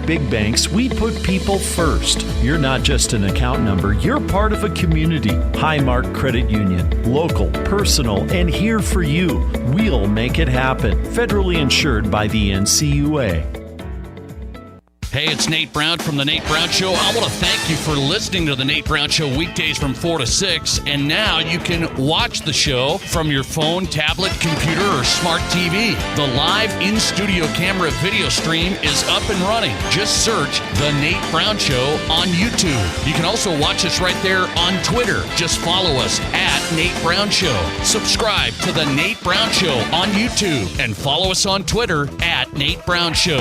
big banks, we put people first. You're not just an account number, you're part of a community. Highmark Credit Union. Local, personal, and here for you. We'll make it happen. Federally insured by the NCUA. Hey, it's Nate Brown from The Nate Brown Show. I want to thank you for listening to The Nate Brown Show weekdays from 4 to 6. And now you can watch the show from your phone, tablet, computer, or smart TV. The live in-studio camera video stream is up and running. Just search The Nate Brown Show on YouTube. You can also watch us right there on Twitter. Just follow us at Nate Brown Show. Subscribe to The Nate Brown Show on YouTube and follow us on Twitter at Nate Brown Show.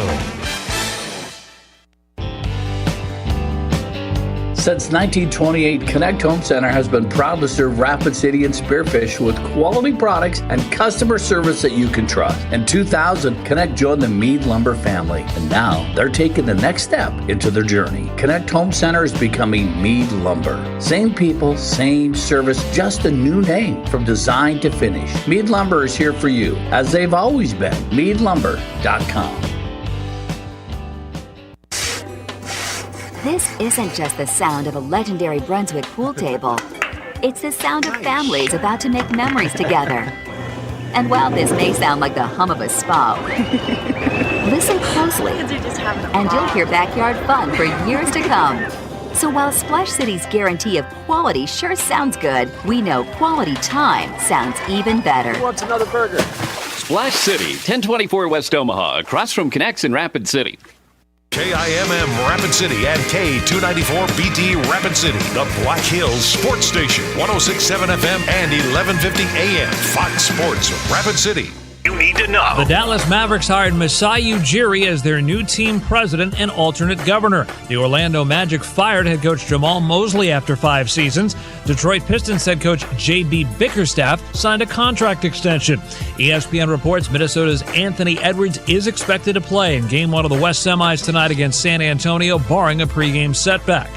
Since 1928, Connect Home Center has been proud to serve Rapid City and Spearfish with quality products and customer service that you can trust. In 2000, Connect joined the Mead Lumber family, and now they're taking the next step into their journey. Connect Home Center is becoming Mead Lumber. Same people, same service, just a new name from design to finish. Mead Lumber is here for you, as they've always been. MeadLumber.com. This isn't just the sound of a legendary Brunswick pool table. It's the sound of families about to make memories together. And while this may sound like the hum of a spa, listen closely and you'll hear backyard fun for years to come. So while Splash City's guarantee of quality sure sounds good, we know quality time sounds even better. Who wants another burger? Splash City, 1024 West Omaha, across from Connects in Rapid City. KIMM Rapid City and K294BT Rapid City, the Black Hills Sports Station, 106.7 FM and 1150 AM. Fox Sports Rapid City. You need to know. The Dallas Mavericks hired Masai Ujiri as their new team president and alternate governor. The Orlando Magic fired head coach Jamal Mosley after 5 seasons. Detroit Pistons head coach J.B. Bickerstaff signed a contract extension. ESPN reports Minnesota's Anthony Edwards is expected to play in Game 1 of the West Semis tonight against San Antonio, barring a pregame setback.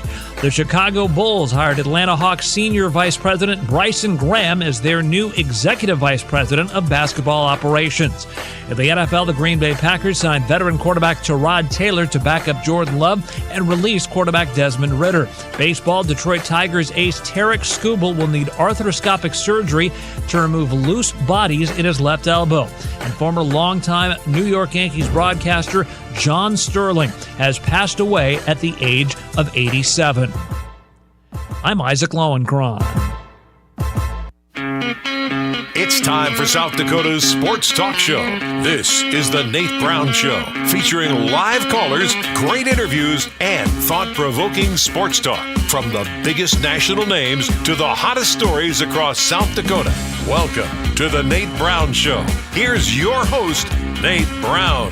The Chicago Bulls hired Atlanta Hawks senior vice president Bryson Graham as their new executive vice president of basketball operations. In the NFL, the Green Bay Packers signed veteran quarterback Tyrod Taylor to back up Jordan Love and released quarterback Desmond Ridder. Baseball, Detroit Tigers ace Tarek Skubal will need arthroscopic surgery to remove loose bodies in his left elbow. And former longtime New York Yankees broadcaster John Sterling has passed away at the age of 87. I'm Isaac Lowenkron. It's time for South Dakota's Sports Talk Show. This is the Nate Brown Show, featuring live callers, great interviews, and thought-provoking sports talk. From the biggest national names to the hottest stories across South Dakota. Welcome to the Nate Brown Show. Here's your host, Nate Brown.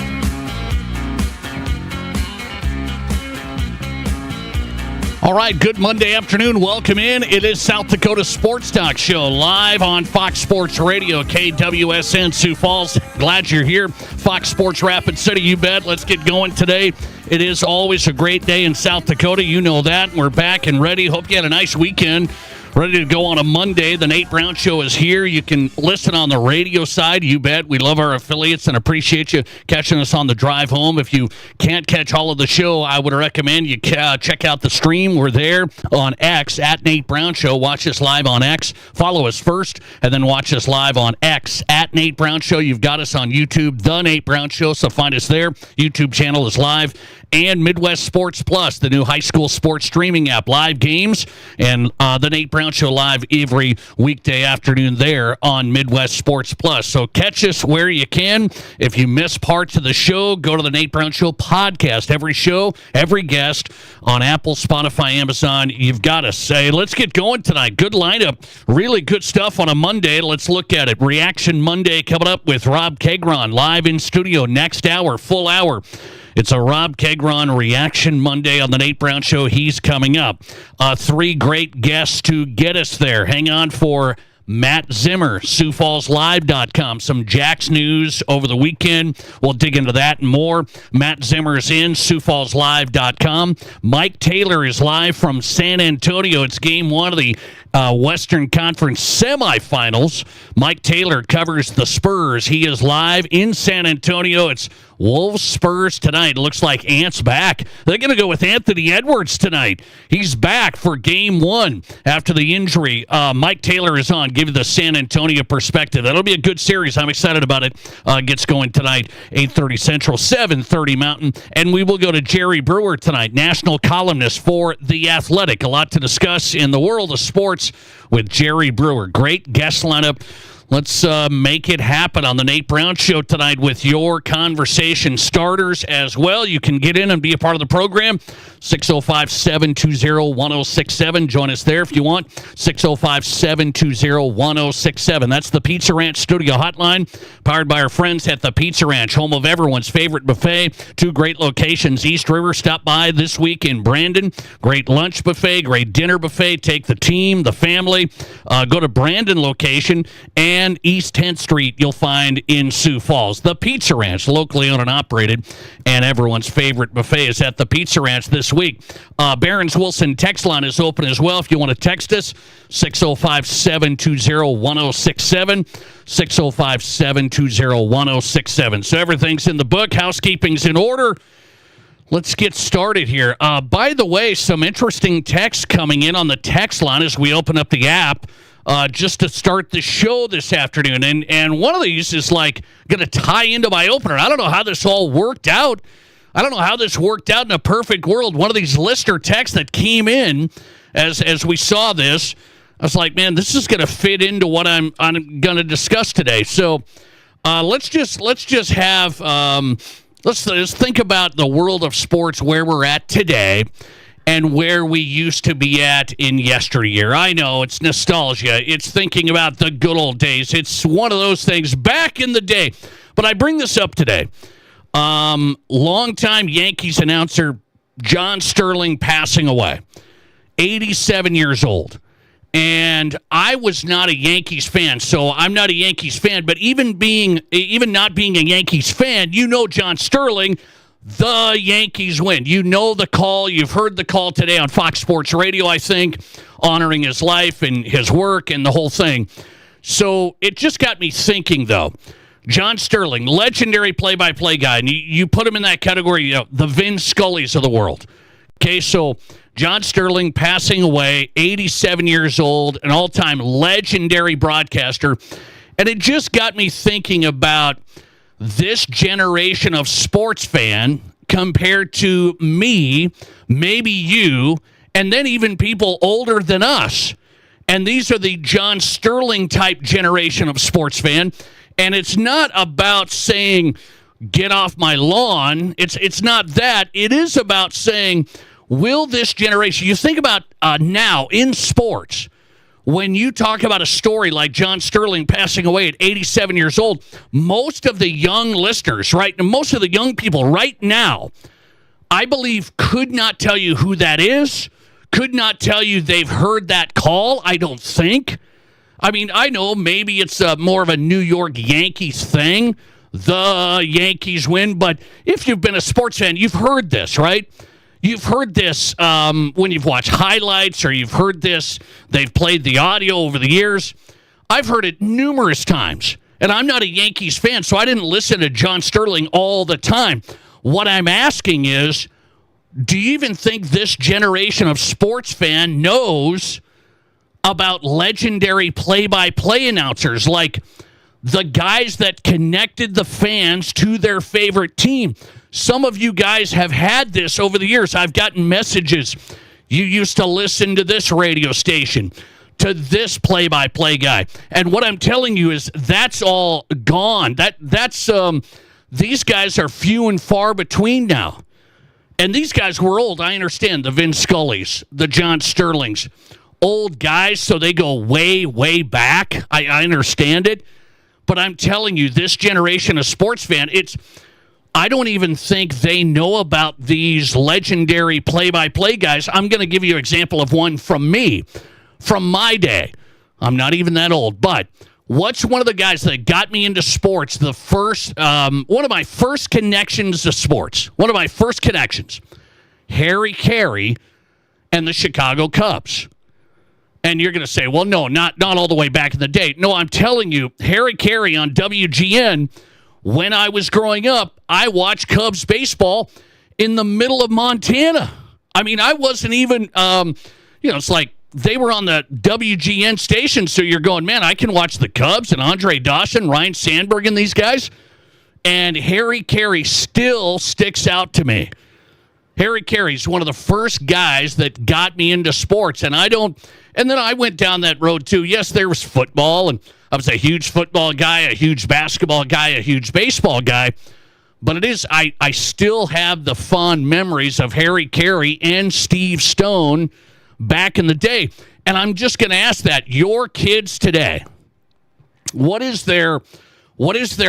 All right, good Monday afternoon. Welcome in. It is South Dakota Sports Talk Show live on Fox Sports Radio, KWSN Sioux Falls. Glad you're here. Fox Sports Rapid City, you bet. Let's get going today. It is always a great day in South Dakota. You know that. We're back and ready. Hope you had a nice weekend. Ready to go on a Monday. The Nate Brown Show is here. You can listen on the radio side. You bet. We love our affiliates and appreciate you catching us on the drive home. If you can't catch all of the show, I would recommend you check out the stream. We're there on X at Nate Brown Show. Watch us live on X. Follow us first, and then watch us live on X at Nate Brown Show. You've got us on YouTube, The Nate Brown Show, so find us there. YouTube channel is live. And Midwest Sports Plus, the new high school sports streaming app, live games, and the Nate Brown Show live every weekday afternoon there on Midwest Sports Plus. So catch us where you can. If you miss parts of the show, go to the Nate Brown Show podcast. Every show, every guest on Apple, Spotify, Amazon. You've got to say, let's get going tonight. Good lineup. Really good stuff on a Monday. Let's look at it. Reaction Monday coming up with Rob Kegron live in studio next hour, full hour. It's a Rob Kegron Reaction Monday on the Nate Brown Show. He's coming up. 3 great guests to get us there. Hang on for Matt Zimmer, SiouxFallsLive.com. Some Jacks news over the weekend. We'll dig into that and more. Matt Zimmer's in, SiouxFallsLive.com. Mike Taylor is live from San Antonio. It's game 1 of the Western Conference semifinals. Mike Taylor covers the Spurs. He is live in San Antonio. It's Wolves Spurs tonight. Looks like Ant's back. They're going to go with Anthony Edwards tonight. He's back for game one after the injury. Mike Taylor is on. Give you the San Antonio perspective. That'll be a good series. I'm excited about it. Gets going tonight, 8:30 Central, 7:30 Mountain. And we will go to Jerry Brewer tonight, national columnist for The Athletic. A lot to discuss in the world of sports with Jerry Brewer. Great guest lineup. Let's make it happen on the Nate Brown Show tonight with your conversation starters as well. You can get in and be a part of the program. 605-720-1067. Join us there if you want. 605-720-1067. That's the Pizza Ranch Studio Hotline, powered by our friends at the Pizza Ranch, home of everyone's favorite buffet. 2 great locations. East River, stop by this week in Brandon. Great lunch buffet, great dinner buffet. Take the team, the family. Go to Brandon location, and East 10th Street you'll find in Sioux Falls. The Pizza Ranch, locally owned and operated, and everyone's favorite buffet is at the Pizza Ranch this week. Barron's Wilson text line is open as well if you want to text us. 605-720-1067. 605-720-1067. So everything's in the book. Housekeeping's in order. Let's get started here. By the way, some interesting texts coming in on the text line as we open up the app. Just to start the show this afternoon. And one of these is like going to tie into my opener. I don't know how this all worked out. I don't know how this worked out in a perfect world. One of these listener texts that came in as we saw this, I was like, man, this is going to fit into what I'm going to discuss today. So let's just have let's think about the world of sports, where we're at today, and where we used to be at in yesteryear. I know, it's nostalgia. It's thinking about the good old days. It's one of those things back in the day. But I bring this up today. Longtime Yankees announcer John Sterling passing away, 87 years old. And I was not a Yankees fan, so I'm not a Yankees fan. But even not being a Yankees fan, you know John Sterling, the Yankees win. You know the call. You've heard the call today on Fox Sports Radio, I think, honoring his life and his work and the whole thing. So it just got me thinking, though. John Sterling, legendary play-by-play guy. And you put him in that category, you know, the Vin Scullys of the world. Okay, so John Sterling passing away, 87 years old, an all-time legendary broadcaster. And it just got me thinking about this generation of sports fan compared to me, maybe you, and then even people older than us. And these are the John Sterling type generation of sports fan. And it's not about saying, get off my lawn. It's not that. It is about saying, will this generation, you think about now in sports, when you talk about a story like John Sterling passing away at 87 years old, most of the young listeners, right, most of the young people right now, I believe, could not tell you who that is, could not tell you they've heard that call, I don't think. I mean, I know maybe it's more of a New York Yankees thing, the Yankees win, but if you've been a sports fan, you've heard this, right? You've heard this when you've watched highlights, or you've heard this, they've played the audio over the years. I've heard it numerous times, and I'm not a Yankees fan, so I didn't listen to John Sterling all the time. What I'm asking is, do you even think this generation of sports fan knows about legendary play-by-play announcers, like the guys that connected the fans to their favorite team? Some of you guys have had this over the years. I've gotten messages. You used to listen to this radio station, to this play-by-play guy. And what I'm telling you is that's all gone. That's these guys are few and far between now. And these guys were old. I understand the Vin Scullys, the John Sterlings. Old guys, so they go way, way back. I understand it. But I'm telling you, this generation of sports fan, I don't even think they know about these legendary play-by-play guys. I'm going to give you an example of one from me, from my day. I'm not even that old, but what's one of the guys that got me into sports, the first, one of my first connections to sports, one of my first connections, Harry Carey and the Chicago Cubs. And you're going to say, well, no, not all the way back in the day. No, I'm telling you, Harry Carey on WGN, when I was growing up, I watched Cubs baseball in the middle of Montana. I mean, I wasn't even, it's like they were on the WGN station, so you're going, man, I can watch the Cubs and Andre Dawson, Ryan Sandberg, and these guys. And Harry Carey still sticks out to me. Harry Carey's one of the first guys that got me into sports, and then I went down that road too. Yes, there was football, and I was a huge football guy, a huge basketball guy, a huge baseball guy. But I still have the fond memories of Harry Carey and Steve Stone back in the day. And I'm just going to ask that, your kids today, what is their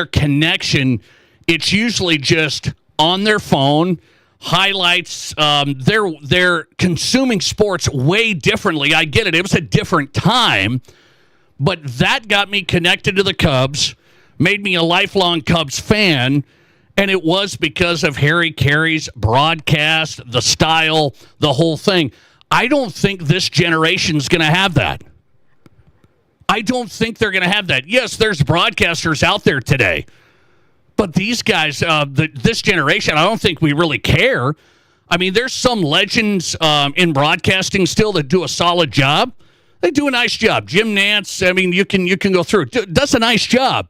connection? It's usually just on their phone, highlights. They're consuming sports way differently. I get it. It was a different time, but that got me connected to the Cubs, made me a lifelong Cubs fan. And it was because of Harry Carey's broadcast, the style, the whole thing. I don't think this generation's going to have that. I don't think they're going to have that. Yes, there's broadcasters out there today. But these guys, this generation, I don't think we really care. I mean, there's some legends in broadcasting still that do a solid job. They do a nice job. Jim Nantz, I mean, you can go through. Does a nice job.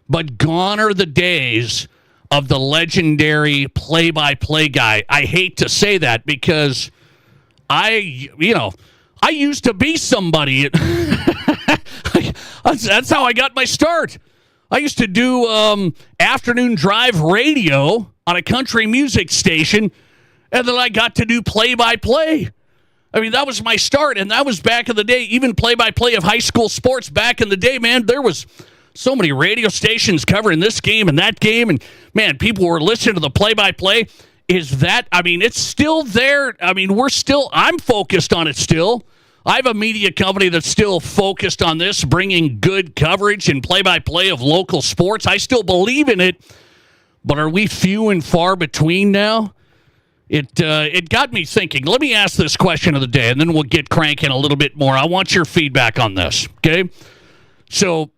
But gone are the days of the legendary play-by-play guy. I hate to say that because I used to be somebody. That's how I got my start. I used to do afternoon drive radio on a country music station, and then I got to do play-by-play. I mean, that was my start, and that was back in the day. Even play-by-play of high school sports back in the day, man, there was so many radio stations covering this game and that game, and, man, people were listening to the play-by-play. It's still there. I mean, I'm focused on it still. I have a media company that's still focused on this, bringing good coverage and play-by-play of local sports. I still believe in it, but are we few and far between now? It got me thinking. Let me ask this question of the day, and then we'll get cranking a little bit more. I want your feedback on this, okay? So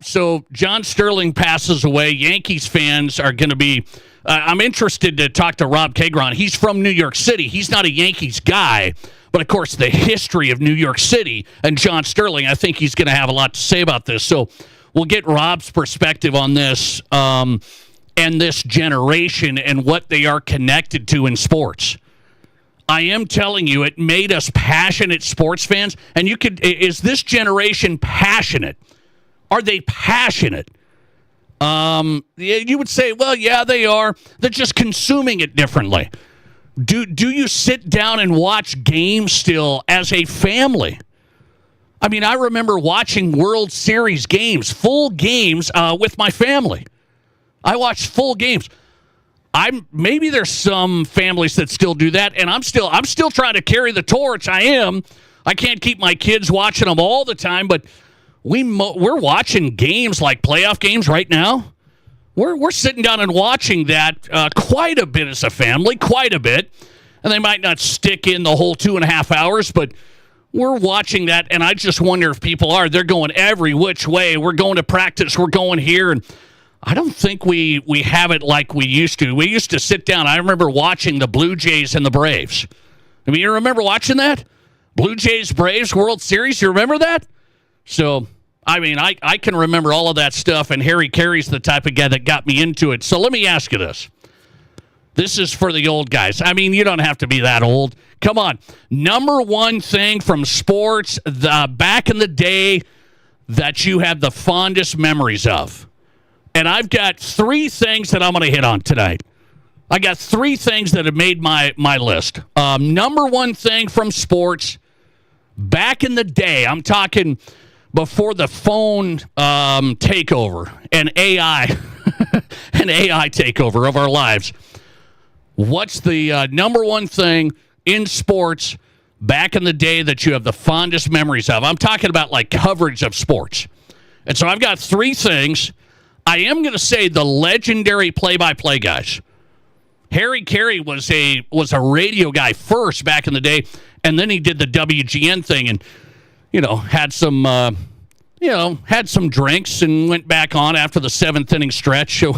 John Sterling passes away. Yankees fans are going to be I'm interested to talk to Rob Kagron. He's from New York City. He's not a Yankees guy, but, of course, the history of New York City and John Sterling, I think he's going to have a lot to say about this. So we'll get Rob's perspective on this and this generation and what they are connected to in sports. I am telling you, it made us passionate sports fans. And is this generation passionate? Are they passionate? You would say, well, yeah, they are. They're just consuming it differently. Do you sit down and watch games still as a family? I mean, I remember watching World Series games, full games, with my family. I watched full games. Maybe there's some families that still do that, and I'm still trying to carry the torch. I am. I can't keep my kids watching them all the time, but we're watching games like playoff games right now. We're sitting down and watching that quite a bit as a family, quite a bit. And they might not stick in the whole 2.5 hours, but we're watching that, and I just wonder if people are. They're going every which way. We're going to practice. We're going here. And I don't think we have it like we used to. We used to sit down. I remember watching the Blue Jays and the Braves. I mean, you remember watching that? Blue Jays, Braves, World Series. You remember that? So, I mean, I can remember all of that stuff, and Harry Carey's the type of guy that got me into it. So let me ask you this. This is for the old guys. I mean, you don't have to be that old. Come on. Number one thing from sports back in the day that you have the fondest memories of. And I've got 3 things that I'm going to hit on tonight. I got 3 things that have made my list. Number one thing from sports back in the day, I'm talking before the phone takeover and AI takeover of our lives. What's the number one thing in sports back in the day that you have the fondest memories of? I'm talking about like coverage of sports. And so I've got 3 things. I am going to say the legendary play-by-play guys. Harry Carey was a radio guy first back in the day, and then he did the WGN thing. And, had some drinks and went back on after the 7th inning stretch. So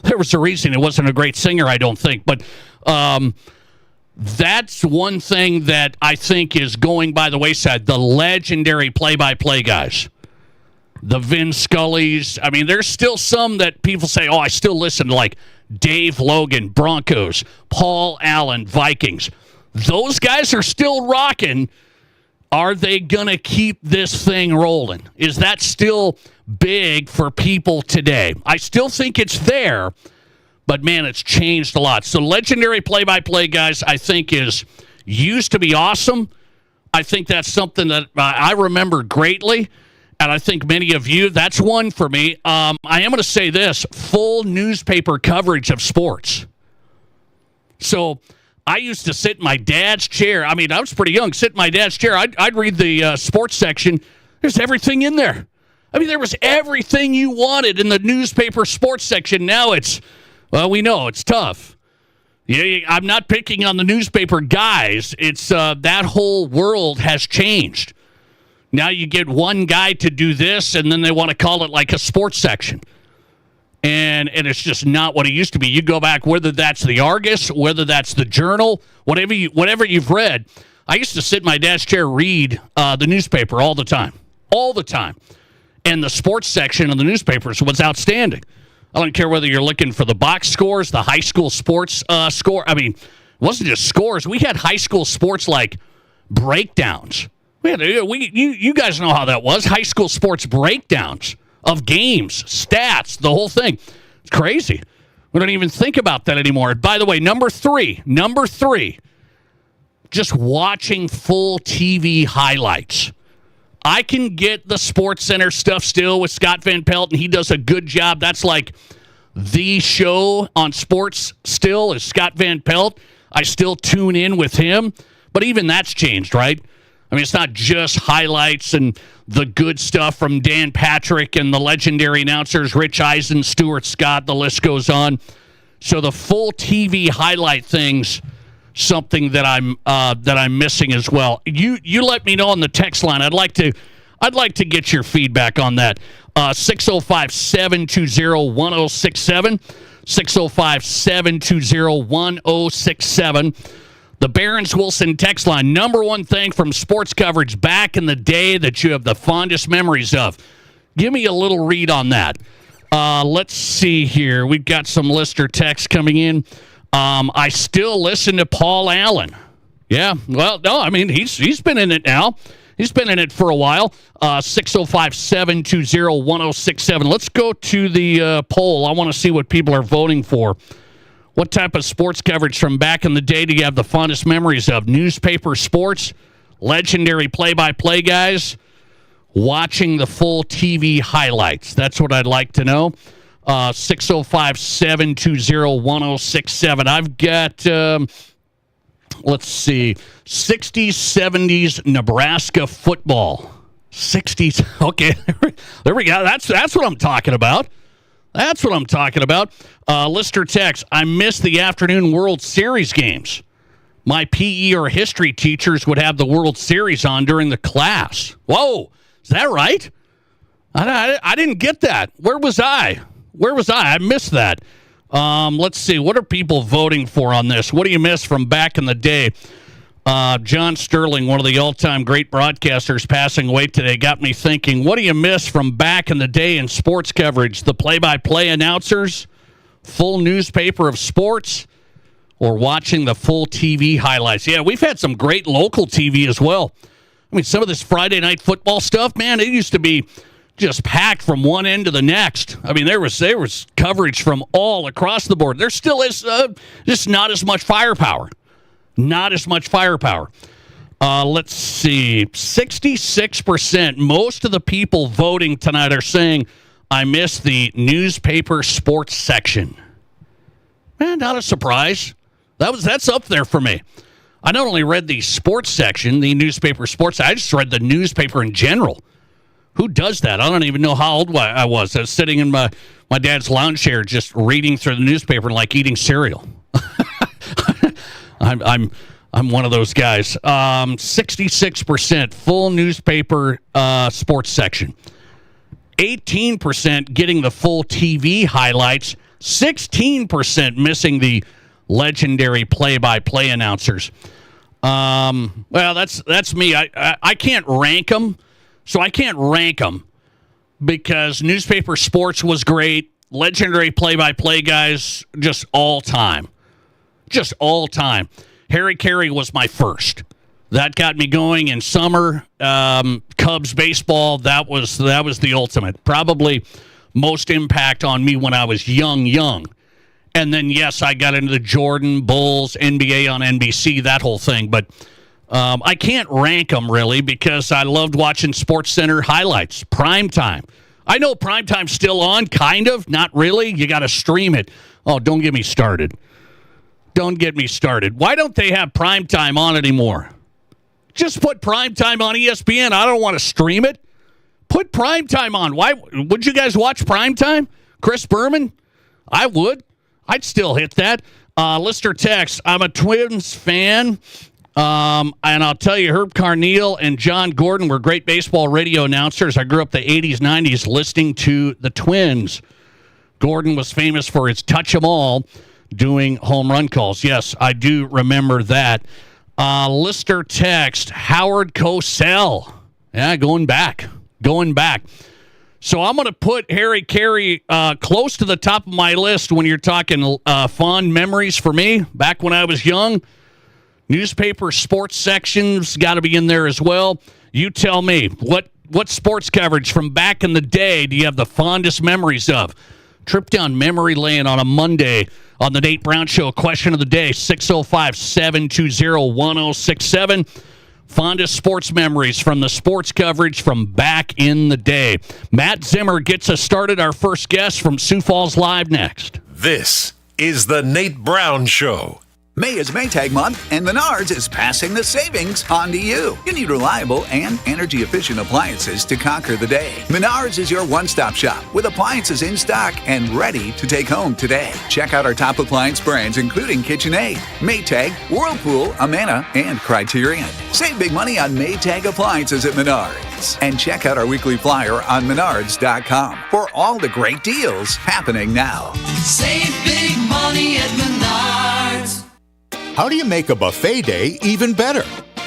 there was a reason it wasn't a great singer, I don't think. But that's one thing that I think is going by the wayside. The legendary play-by-play guys. The Vin Scullys. I mean, there's still some that people say, I still listen to, like Dave Logan, Broncos, Paul Allen, Vikings. Those guys are still rocking. Are they going to keep this thing rolling? Is that still big for people today? I still think it's there, but, man, it's changed a lot. So legendary play-by-play guys, I think, used to be awesome. I think that's something that I remember greatly. And I think many of you, that's one for me. I am going to say this, full newspaper coverage of sports. So I used to sit in my dad's chair. I mean, I was pretty young. Sit in my dad's chair. I'd read the sports section. There's everything in there. I mean, there was everything you wanted in the newspaper sports section. Now we know it's tough. Yeah, I'm not picking on the newspaper guys. It's that whole world has changed. Now you get one guy to do this, and then they want to call it like a sports section. And it's just not what it used to be. You go back, whether that's the Argus, whether that's the Journal, whatever you've read. I used to sit in my dad's chair, read the newspaper all the time. And the sports section of the newspapers was outstanding. I don't care whether you're looking for the box scores, the high school sports score. I mean, it wasn't just scores. We had high school sports like breakdowns. You guys know how that was. High school sports breakdowns of games, stats, the whole thing. It's crazy. We don't even think about that anymore. By the way, number three, just watching full TV highlights. I can get the Sports Center stuff still with Scott Van Pelt, and he does a good job. That's like the show on sports still is Scott Van Pelt. I still tune in with him, but even that's changed, right? I mean, it's not just highlights and the good stuff from Dan Patrick and the legendary announcers, Rich Eisen, Stuart Scott, the list goes on. So the full TV highlight thing's something that I'm missing as well. You let me know on the text line. I'd like to get your feedback on that. 605-720-1067. 605-720-1067. The Barron's Wilson text line, number one thing from sports coverage back in the day that you have the fondest memories of. Give me a little read on that. Let's see here. We've got some listener texts coming in. I still listen to Paul Allen. Yeah, well, no, I mean, he's been in it now. He's been in it for a while. 605-720-1067. Let's go to the poll. I want to see what people are voting for. What type of sports coverage from back in the day do you have the fondest memories of? Newspaper sports, legendary play-by-play guys, watching the full TV highlights. That's what I'd like to know. 605-720-1067. I've got, let's see, 60s, 70s Nebraska football. 60s. Okay, there we go. That's what I'm talking about. That's what I'm talking about. Lister text, I miss the afternoon World Series games. My PE or history teachers would have the World Series on during the class. Whoa, is that right? I didn't get that. Where was I? I missed that. Let's see. What are people voting for on this? What do you miss from back in the day? John Sterling, one of the all-time great broadcasters, passing away today, got me thinking, what do you miss from back in the day in sports coverage? The play-by-play announcers, full newspaper of sports, or watching the full TV highlights? Yeah, we've had some great local TV as well. I mean, some of this Friday night football stuff, man, it used to be just packed from one end to the next. I mean, there was coverage from all across the board. There still is just not as much firepower. Let's see. 66%. Most of the people voting tonight are saying, I miss the newspaper sports section. Man, not a surprise. That's up there for me. I not only read the sports section, the newspaper sports, I just read the newspaper in general. Who does that? I don't even know how old I was. I was sitting in my dad's lounge chair just reading through the newspaper like eating cereal. I'm one of those guys. 66% full newspaper sports section. 18% getting the full TV highlights. 16% missing the legendary play-by-play announcers. Well, that's me. I can't rank them, so I can't rank them because newspaper sports was great. Legendary play-by-play guys, just all time. Just all time. Harry Carey was my first. That got me going in summer. Cubs baseball, that was the ultimate. Probably most impact on me when I was young. And then, yes, I got into the Jordan, Bulls, NBA on NBC, that whole thing. But I can't rank them, really, because I loved watching SportsCenter highlights. Primetime. I know Primetime's still on, kind of. Not really. You got to stream it. Oh, don't get me started. Don't get me started. Why don't they have Primetime on anymore? Just put Primetime on ESPN. I don't want to stream it. Put Primetime on. Why would you guys watch Primetime? Chris Berman? I would. I'd still hit that. Lister text, I'm a Twins fan, and I'll tell you, Herb Carneal and John Gordon were great baseball radio announcers. I grew up the 80s, 90s listening to the Twins. Gordon was famous for his touch 'em all, doing home run calls. Yes, I do remember that. Lister text, Howard Cosell. Yeah, going back. So I'm going to put Harry Carey close to the top of my list when you're talking fond memories for me back when I was young. Newspaper sports sections got to be in there as well. You tell me, what sports coverage from back in the day do you have the fondest memories of? Trip down memory lane on a Monday on the Nate Brown Show. Question of the day, 605-720-1067. Fondest sports memories from the sports coverage from back in the day. Matt Zimmer gets us started. Our first guest from Sioux Falls Live next. This is the Nate Brown Show. May is Maytag month, and Menards is passing the savings on to you. You need reliable and energy-efficient appliances to conquer the day. Menards is your one-stop shop with appliances in stock and ready to take home today. Check out our top appliance brands, including KitchenAid, Maytag, Whirlpool, Amana, and Criterion. Save big money on Maytag appliances at Menards. And check out our weekly flyer on Menards.com for all the great deals happening now. Save big money at Menards. How do you make a buffet day even better?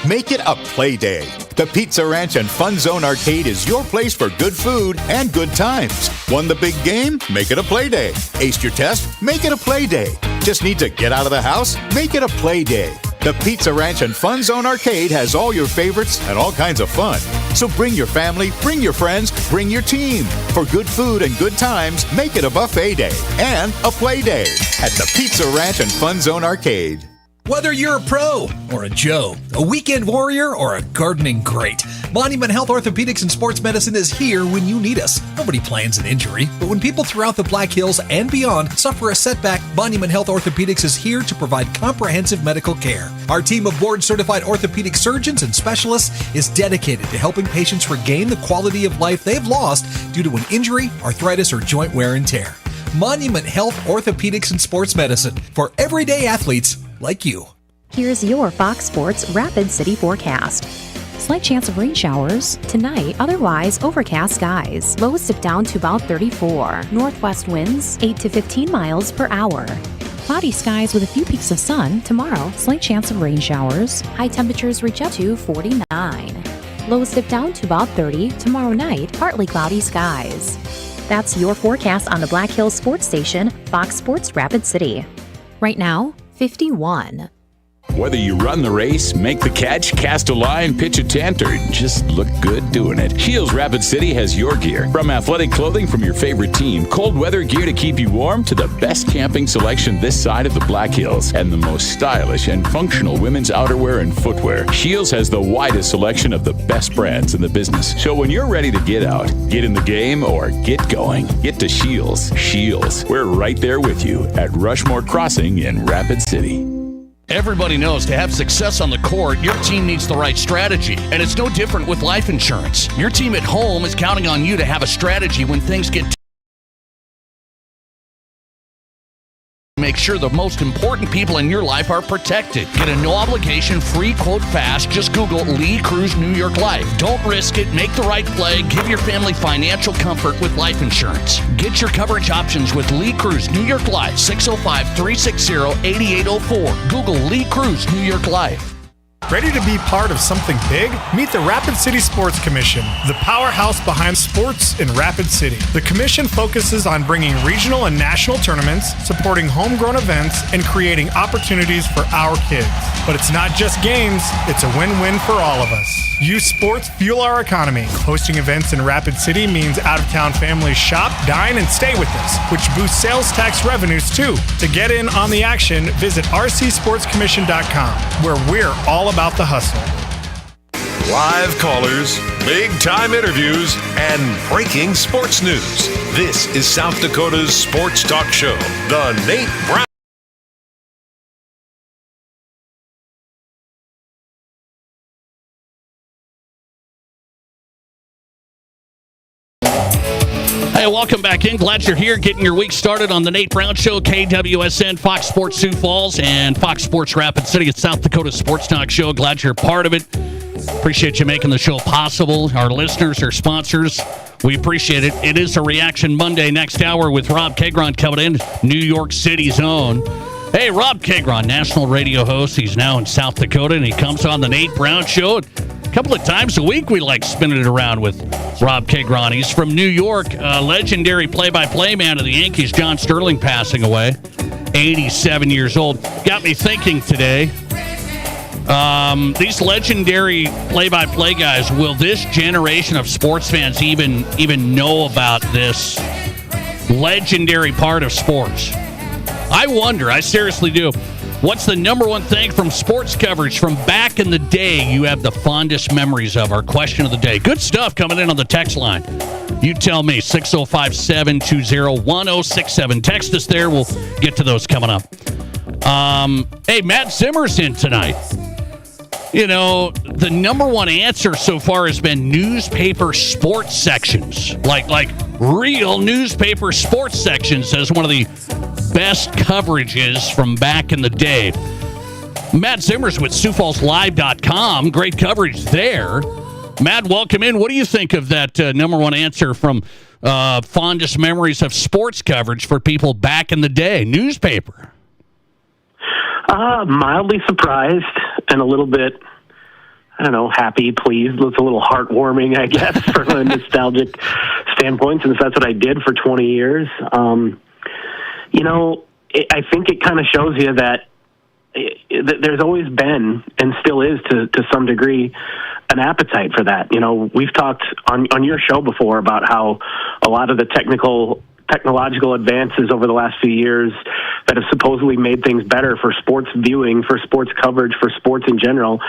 Make it a play day. The Pizza Ranch and Fun Zone Arcade is your place for good food and good times. Won the big game? Make it a play day. Aced your test? Make it a play day. Just need to get out of the house? Make it a play day. The Pizza Ranch and Fun Zone Arcade has all your favorites and all kinds of fun. So bring your family, bring your friends, bring your team. For good food and good times, make it a buffet day and a play day at the Pizza Ranch and Fun Zone Arcade. Whether you're a pro or a Joe, a weekend warrior or a gardening great, Monument Health Orthopedics and Sports Medicine is here when you need us. Nobody plans an injury, but when people throughout the Black Hills and beyond suffer a setback, Monument Health Orthopedics is here to provide comprehensive medical care. Our team of board-certified orthopedic surgeons and specialists is dedicated to helping patients regain the quality of life they've lost due to an injury, arthritis, or joint wear and tear. Monument Health Orthopedics and Sports Medicine for everyday athletes like you. Here's your Fox Sports Rapid City forecast. Slight chance of rain showers tonight, otherwise overcast skies. Lows dip down to about 34. Northwest winds 8 to 15 miles per hour. Cloudy skies with a few peaks of sun. Tomorrow, slight chance of rain showers. High temperatures reach up to 49. Lows dip down to about 30. Tomorrow night, partly cloudy skies. That's your forecast on the Black Hills Sports Station, Fox Sports Rapid City. Right now, 51. Whether you run the race, make the catch, cast a line, pitch a tent, or just look good doing it, Shields Rapid City has your gear. From athletic clothing from your favorite team, cold weather gear to keep you warm, to the best camping selection this side of the Black Hills, and the most stylish and functional women's outerwear and footwear, Shields has the widest selection of the best brands in the business. So when you're ready to get out, get in the game, or get going, get to Shields. Shields, we're right there with you at Rushmore Crossing in Rapid City. Everybody knows to have success on the court, your team needs the right strategy. And it's no different with life insurance. Your team at home is counting on you to have a strategy when things get make sure the most important people in your life are protected. Get a no-obligation free quote fast. Just Google Lee Cruz New York Life. Don't risk it. Make the right play. Give your family financial comfort with life insurance. Get your coverage options with Lee Cruz New York Life. 605-360-8804. Google Lee Cruz New York Life. Ready to be part of something big? Meet the Rapid City Sports Commission, the powerhouse behind sports in Rapid City. The commission focuses on bringing regional and national tournaments, supporting homegrown events, and creating opportunities for our kids. But it's not just games, it's a win-win for all of us. Youth sports fuel our economy. Hosting events in Rapid City means out-of-town families shop, dine, and stay with us, which boosts sales tax revenues too. To get in on the action, visit rcsportscommission.com, where we're all about the hustle. Live callers, big-time interviews, and breaking sports news. This is South Dakota's Sports Talk Show, The Nate Brown. Hey, welcome back in. Glad you're here, getting your week started on the Nate Brown Show, KWSN, Fox Sports Sioux Falls, and Fox Sports Rapid City. It's South Dakota Sports Talk Show. Glad you're a part of it. Appreciate you making the show possible. Our listeners, our sponsors, we appreciate it. It is a Reaction Monday next hour with Rob Kegron coming in, New York City's own. Hey, Rob Kegron, national radio host. He's now in South Dakota, and he comes on the Nate Brown Show a couple of times a week. We like spinning it around with Rob Kegron. He's from New York, legendary play-by-play man of the Yankees, John Sterling, passing away, 87 years old. Got me thinking today, these legendary play-by-play guys, will this generation of sports fans even know about this legendary part of sports? I wonder. I seriously do. What's the number one thing from sports coverage from back in the day you have the fondest memories of? Our question of the day. Good stuff coming in on the text line. You tell me, 605-720-1067. Text us there. We'll get to those coming up. Hey, Matt Zimmer's in tonight. You know, the number one answer so far has been newspaper sports sections. Like real newspaper sports sections as one of the best coverages from back in the day. Matt Zimmer's with SiouxFallsLive.com. Great coverage there. Matt, welcome in. What do you think of that number one answer from fondest memories of sports coverage for people back in the day? Newspaper. Mildly surprised and a little bit, I don't know, happy, pleased. It's a little heartwarming, I guess, from a nostalgic standpoint, since that's what I did for 20 years. You know, I think it kind of shows you that there's always been, and still is to some degree, an appetite for that. You know, we've talked on your show before about how a lot of the technological advances over the last few years that have supposedly made things better for sports viewing, for sports coverage, for sports in general,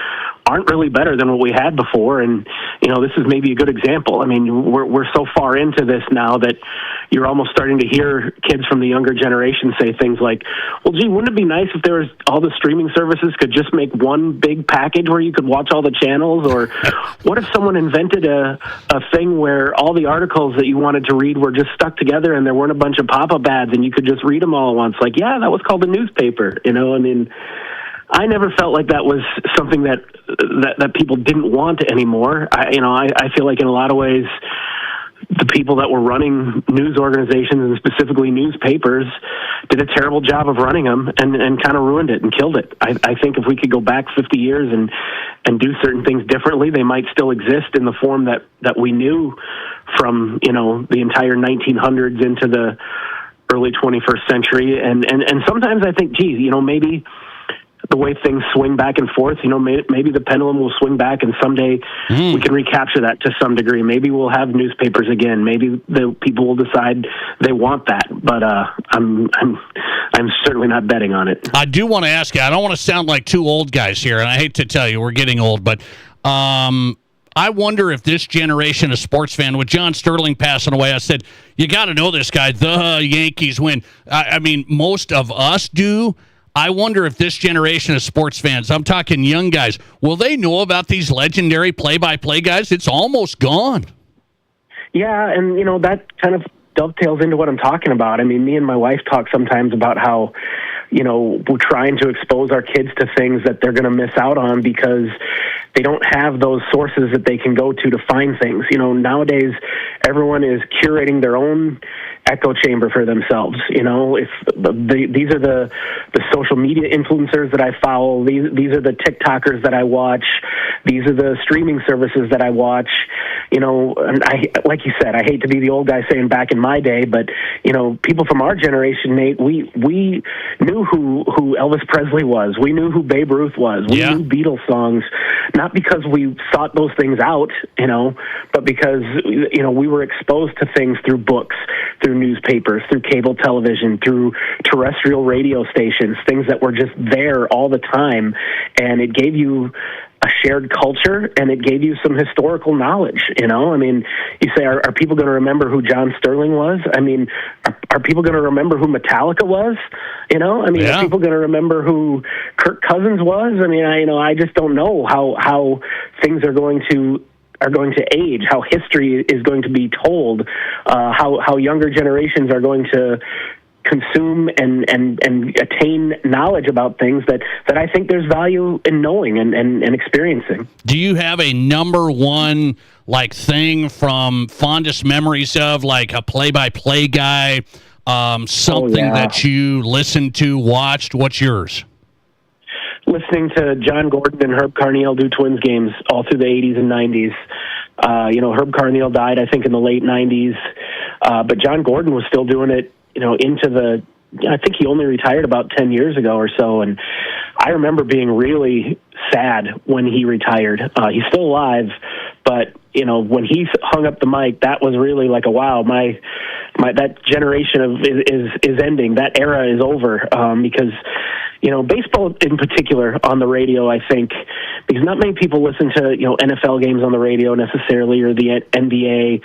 aren't really better than what we had before. And, you know, this is maybe a good example. I mean, we're so far into this now that you're almost starting to hear kids from the younger generation say things like, well, gee, wouldn't it be nice if there was all the streaming services could just make one big package where you could watch all the channels? Or what if someone invented a thing where all the articles that you wanted to read were just stuck together and there weren't a bunch of pop-up ads and you could just read them all at once? Like, yeah, that was called a newspaper. You know, I mean, I never felt like that was something that people didn't want anymore. I feel like in a lot of ways, the people that were running news organizations and specifically newspapers did a terrible job of running them and kind of ruined it and killed it. I think if we could go back 50 years and do certain things differently, they might still exist in the form that we knew from, you know, the entire 1900s into the early 21st century. And sometimes I think, geez, you know, maybe the way things swing back and forth, you know, maybe the pendulum will swing back and someday we can recapture that to some degree. Maybe we'll have newspapers again. Maybe the people will decide they want that, but I'm certainly not betting on it. I do want to ask you, I don't want to sound like two old guys here, and I hate to tell you, we're getting old, but I wonder if this generation of sports fan, with John Sterling passing away, I said, you got to know this guy, the Yankees win. I mean, most of us do. I wonder if this generation of sports fans, I'm talking young guys, will they know about these legendary play-by-play guys? It's almost gone. Yeah, and, you know, that kind of dovetails into what I'm talking about. I mean, me and my wife talk sometimes about how, we're trying to expose our kids to things that they're going to miss out on because they don't have those sources that they can go to find things. Nowadays, everyone is curating their own echo chamber for themselves. If these are the social media influencers that I follow, these are the TikTokers that I watch, these are the streaming services that I watch. And like you said, I hate to be the old guy saying back in my day, but people from our generation, Nate, we knew who Elvis Presley was. We knew who Babe Ruth was. We knew Beatles songs, not because we sought those things out, but because we were exposed to things through books, through newspapers, through cable television, through terrestrial radio stations, things that were just there all the time, and it gave you a shared culture, and it gave you some historical knowledge. I mean, you say, are people going to remember who John Sterling was? I mean, are people going to remember who Metallica was? Are people going to remember who Kirk Cousins was? I mean, I just don't know how things are going to age, how history is going to be told, how younger generations are going to consume and attain knowledge about things that I think there's value in knowing and experiencing. Do you have a number one thing from fondest memories of, like a play-by-play guy, something that you listened to, watched? What's yours? Listening to John Gordon and Herb Carneal do Twins games all through the 80s and 90s. Herb Carneal died, I think, in the late 90s, but John Gordon was still doing it, I think he only retired about 10 years ago or so, and I remember being really sad when he retired. He's still alive, but when he hung up the mic, that was really like a wow. My that generation is ending. That era is over because baseball in particular on the radio, I think, because not many people listen to NFL games on the radio necessarily, or the NBA,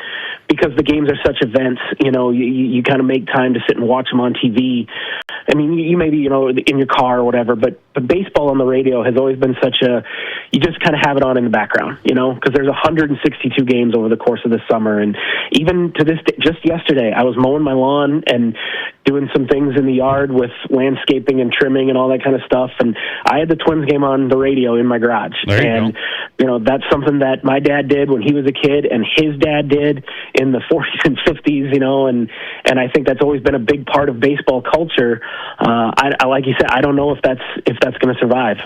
because the games are such events. You kind of make time to sit and watch them on TV. I mean, you maybe in your car or whatever, but baseball on the radio has always been such you just kind of have it on in the background, because there's 162 games over the course of the summer, and even to this day, just yesterday, I was mowing my lawn and doing some things in the yard with landscaping and trimming and all that kind of stuff, and I had the Twins game on the radio in my garage. And that's something that my dad did when he was a kid, and his dad did in the 40s and 50s, and I think that's always been a big part of baseball culture. I like you said, I don't know if that's going to survive.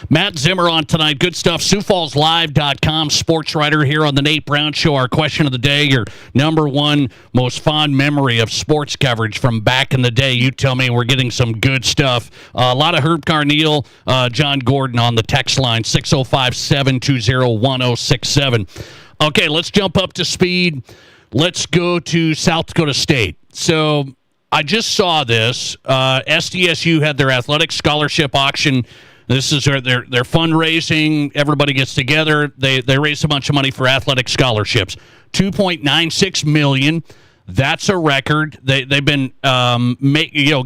Matt Zimmer on tonight. Good stuff. SiouxFallsLive.com, sports writer here on the Nate Brown Show. Our question of the day, your number one most fond memory of sports coverage from back in the day. You tell me. We're getting some good stuff. A lot of Herb Carneal, John Gordon on the text line, 605-720-1067. Okay, let's jump up to speed. Let's go to South Dakota State. So I just saw this. SDSU had their athletic scholarship auction. This is their fundraising. Everybody gets together. They raise a bunch of money for athletic scholarships. $2.96 million. That's a record. They've been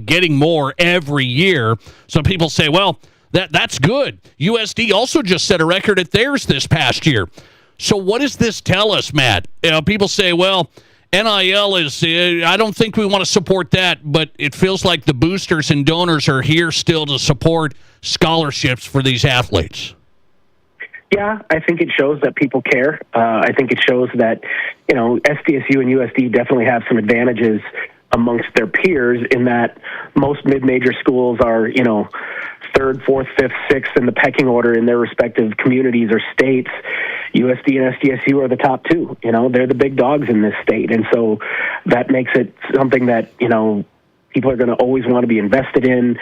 getting more every year. Some people say, well, that's good. USD also just set a record at theirs this past year. So what does this tell us, Matt? People say, well, NIL is, I don't think we want to support that, but it feels like the boosters and donors are here still to support scholarships for these athletes. Yeah, I think it shows that people care. I think it shows that, SDSU and USD definitely have some advantages amongst their peers in that most mid-major schools are, third, fourth, fifth, sixth in the pecking order in their respective communities or states. USD and SDSU are the top two. They're the big dogs in this state. And so that makes it something that, people are going to always want to be invested in.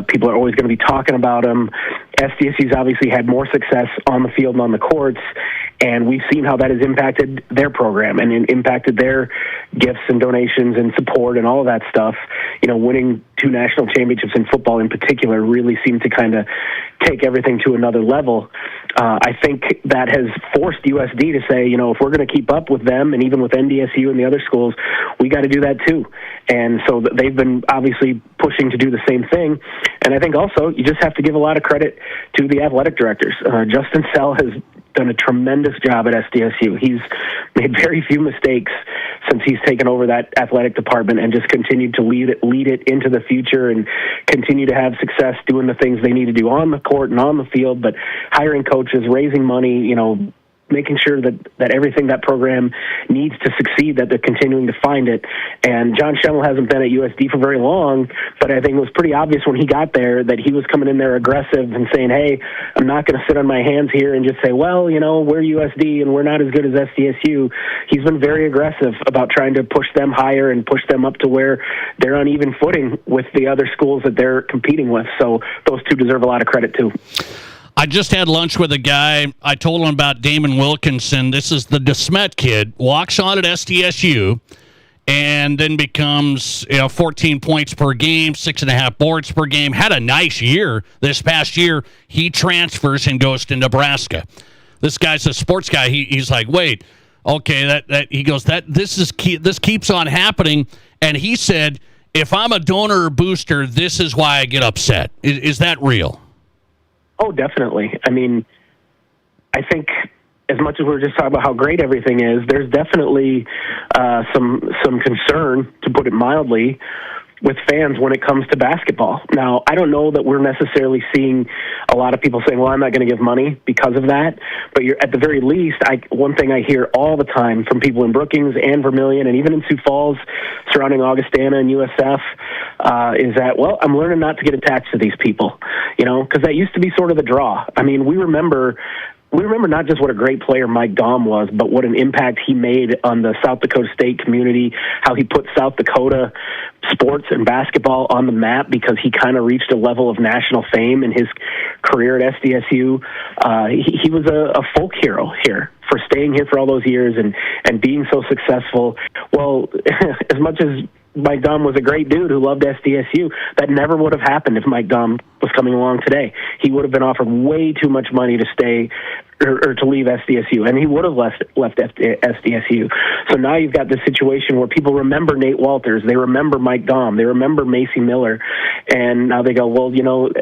People are always going to be talking about them. SDSU's obviously had more success on the field and on the courts, and we've seen how that has impacted their program and impacted their gifts and donations and support and all of that stuff. Winning 2 national championships in football in particular really seemed to kind of take everything to another level. I think that has forced USD to say, if we're going to keep up with them and even with NDSU and the other schools, we got to do that too. And so they've been obviously pushing to do the same thing. And I think also you just have to give a lot of credit to the athletic directors. Justin Sell has done a tremendous job at SDSU. He's made very few mistakes since he's taken over that athletic department and just continued to lead it into the future and continue to have success doing the things they need to do on the court and on the field, but hiring coaches, raising money, making sure that everything that program needs to succeed, that they're continuing to find it. And John Schemmel hasn't been at USD for very long, but I think it was pretty obvious when he got there that he was coming in there aggressive and saying, hey, I'm not going to sit on my hands here and just say, well, we're USD and we're not as good as SDSU. He's been very aggressive about trying to push them higher and push them up to where they're on even footing with the other schools that they're competing with. So those two deserve a lot of credit too. I just had lunch with a guy. I told him about Damon Wilkinson. This is the DeSmet kid. Walks on at SDSU and then becomes 14 points per game, 6.5 boards per game. Had a nice year this past year. He transfers and goes to Nebraska. This guy's a sports guy. He's like, wait, okay, that he goes, this keeps on happening. And he said, if I'm a donor or booster, this is why I get upset. Is that real? Oh, definitely. I mean, I think as much as we're just talking about how great everything is, there's definitely some concern, to put it mildly, with fans when it comes to basketball. Now, I don't know that we're necessarily seeing a lot of people saying, well, I'm not going to give money because of that. But at the very least, one thing I hear all the time from people in Brookings and Vermilion and even in Sioux Falls surrounding Augustana and USF is that, well, I'm learning not to get attached to these people, because that used to be sort of the draw. I mean, we remember not just what a great player Mike Daum was, but what an impact he made on the South Dakota State community, how he put South Dakota sports and basketball on the map because he kind of reached a level of national fame in his career at SDSU. He was a folk hero here for staying here for all those years and being so successful. Well, as much as Mike Daum was a great dude who loved SDSU, that never would have happened if Mike Daum was coming along today. He would have been offered way too much money to stay or to leave SDSU, and he would have left SDSU. So now you've got this situation where people remember Nate Walters, they remember Mike Daum, they remember Macy Miller, and now they go, well,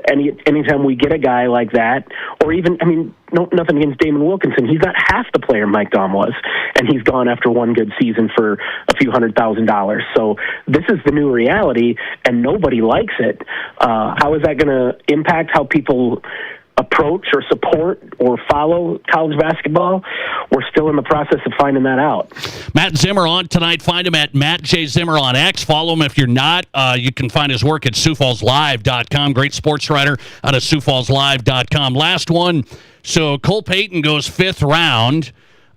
anytime we get a guy like that, or even, nothing against Damon Wilkinson, he's not half the player Mike Daum was, and he's gone after one good season for a few $100,000. So this is the new reality, and nobody likes it. How is that going to impact how people approach or support or follow college basketball? We're still in the process of finding that out. Matt Zimmer on tonight. Find him at Matt J. Zimmer on X. Follow him if you're not. You can find his work at SiouxFallsLive.com. Great sports writer out of SiouxFallsLive.com. Last one. So Cole Payton goes 5th round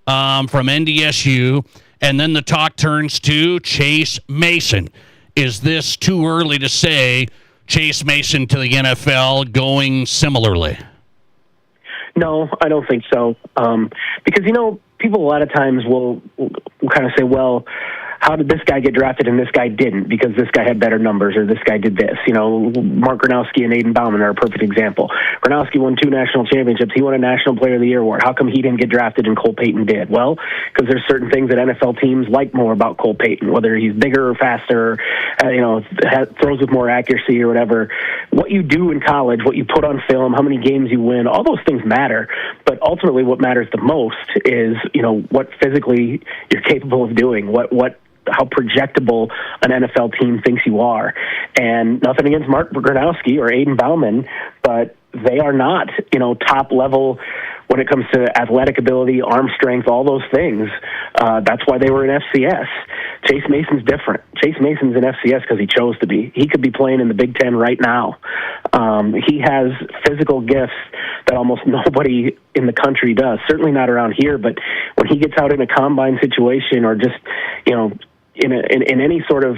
from NDSU, and then the talk turns to Chase Mason. Is this too early to say Chase Mason to the NFL going similarly? No, I don't think so. Because, people a lot of times will kind of say, well, how did this guy get drafted and this guy didn't because this guy had better numbers or this guy did this? Mark Gronowski and Aiden Bauman are a perfect example. Gronowski won 2 national championships. He won a National Player of the Year award. How come he didn't get drafted and Cole Payton did? Well, because there's certain things that NFL teams like more about Cole Payton, whether he's bigger or faster, throws with more accuracy or whatever. What you do in college, what you put on film, how many games you win, all those things matter. But ultimately what matters the most is, what physically you're capable of doing, how projectable an NFL team thinks you are. And nothing against Mark Gronowski or Aiden Bauman, but they are not, top level when it comes to athletic ability, arm strength, all those things. That's why they were in FCS. Chase Mason's different. Chase Mason's in FCS because he chose to be. He could be playing in the Big Ten right now. He has physical gifts that almost nobody in the country does. Certainly not around here, but when he gets out in a combine situation or just, in any sort of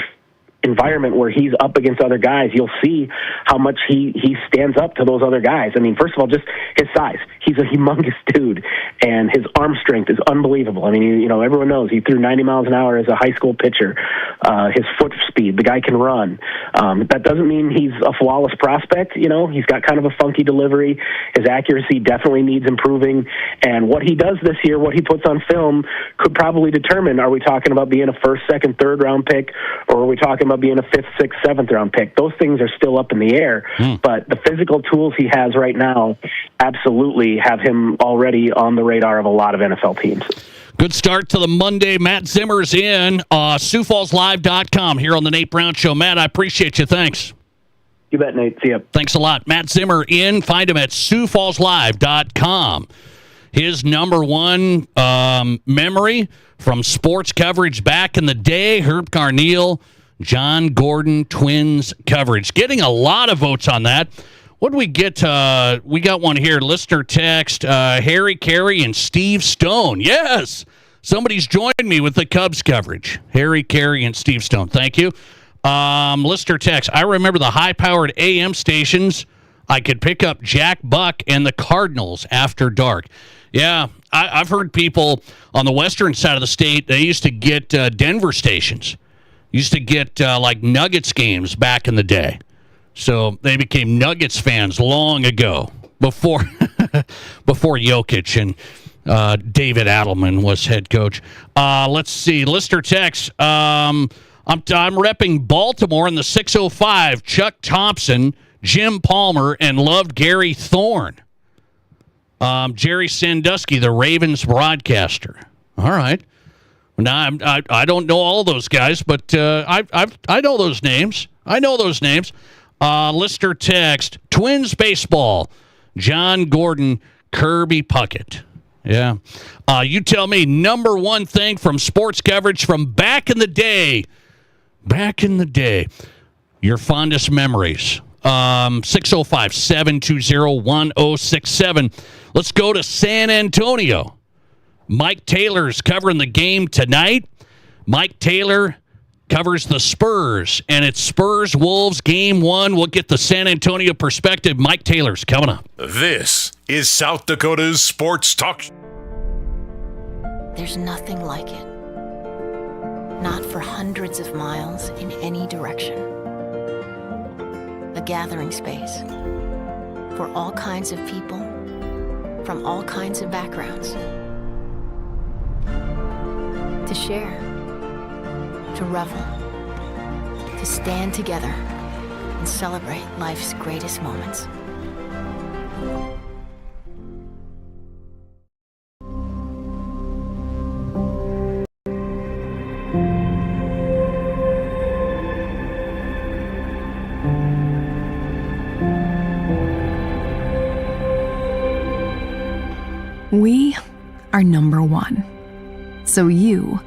environment where he's up against other guys, you'll see how much he stands up to those other guys. First of all, just his size. He's a humongous dude, and his arm strength is unbelievable. Everyone knows he threw 90 miles an hour as a high school pitcher. His foot speed, the guy can run. That doesn't mean he's a flawless prospect. He's got kind of a funky delivery. His accuracy definitely needs improving, and what he does this year, what he puts on film, could probably determine, are we talking about being a 1st, 2nd, 3rd round pick, or are we talking about being a 5th, 6th, 7th round pick? Those things are still up in the air, but the physical tools he has right now absolutely have him already on the radar of a lot of NFL teams. Good start to the Monday. Matt Zimmer's in SiouxFallsLive.com here on the Nate Brown Show. Matt, I appreciate you. Thanks. You bet, Nate. See ya. Thanks a lot. Matt Zimmer in. Find him at SiouxFallsLive.com. His number one memory from sports coverage back in the day, Herb Carneal, John Gordon Twins coverage. Getting a lot of votes on that. What did we get? We got one here. Listener text, Harry Carey and Steve Stone. Yes! Somebody's joined me with the Cubs coverage. Harry Carey and Steve Stone. Thank you. Listener text, I remember the high-powered AM stations. I could pick up Jack Buck and the Cardinals after dark. Yeah, I've heard people on the western side of the state, they used to get Denver stations. Used to get like Nuggets games back in the day. So they became Nuggets fans long ago, before Jokic and David Adelman was head coach. Let's see. Listener text. I'm repping Baltimore in the 605. Chuck Thompson, Jim Palmer, and loved Gary Thorne. Jerry Sandusky, the Ravens broadcaster. All right. Now I don't know all those guys, but I know those names. Listener text, Twins baseball, John Gordon, Kirby Puckett. Yeah. You tell me, number one thing from sports coverage from back in the day, your fondest memories. 605-720-1067. Let's go to San Antonio. Mike Taylor's covering the game tonight. Mike Taylor covers the Spurs, and it's Spurs-Wolves Game 1. We'll get the San Antonio perspective. Mike Taylor's coming up. This is South Dakota's Sports Talk. There's nothing like it. Not for hundreds of miles in any direction. A gathering space for all kinds of people from all kinds of backgrounds. To share. To revel, to stand together and celebrate life's greatest moments. We are number one, so you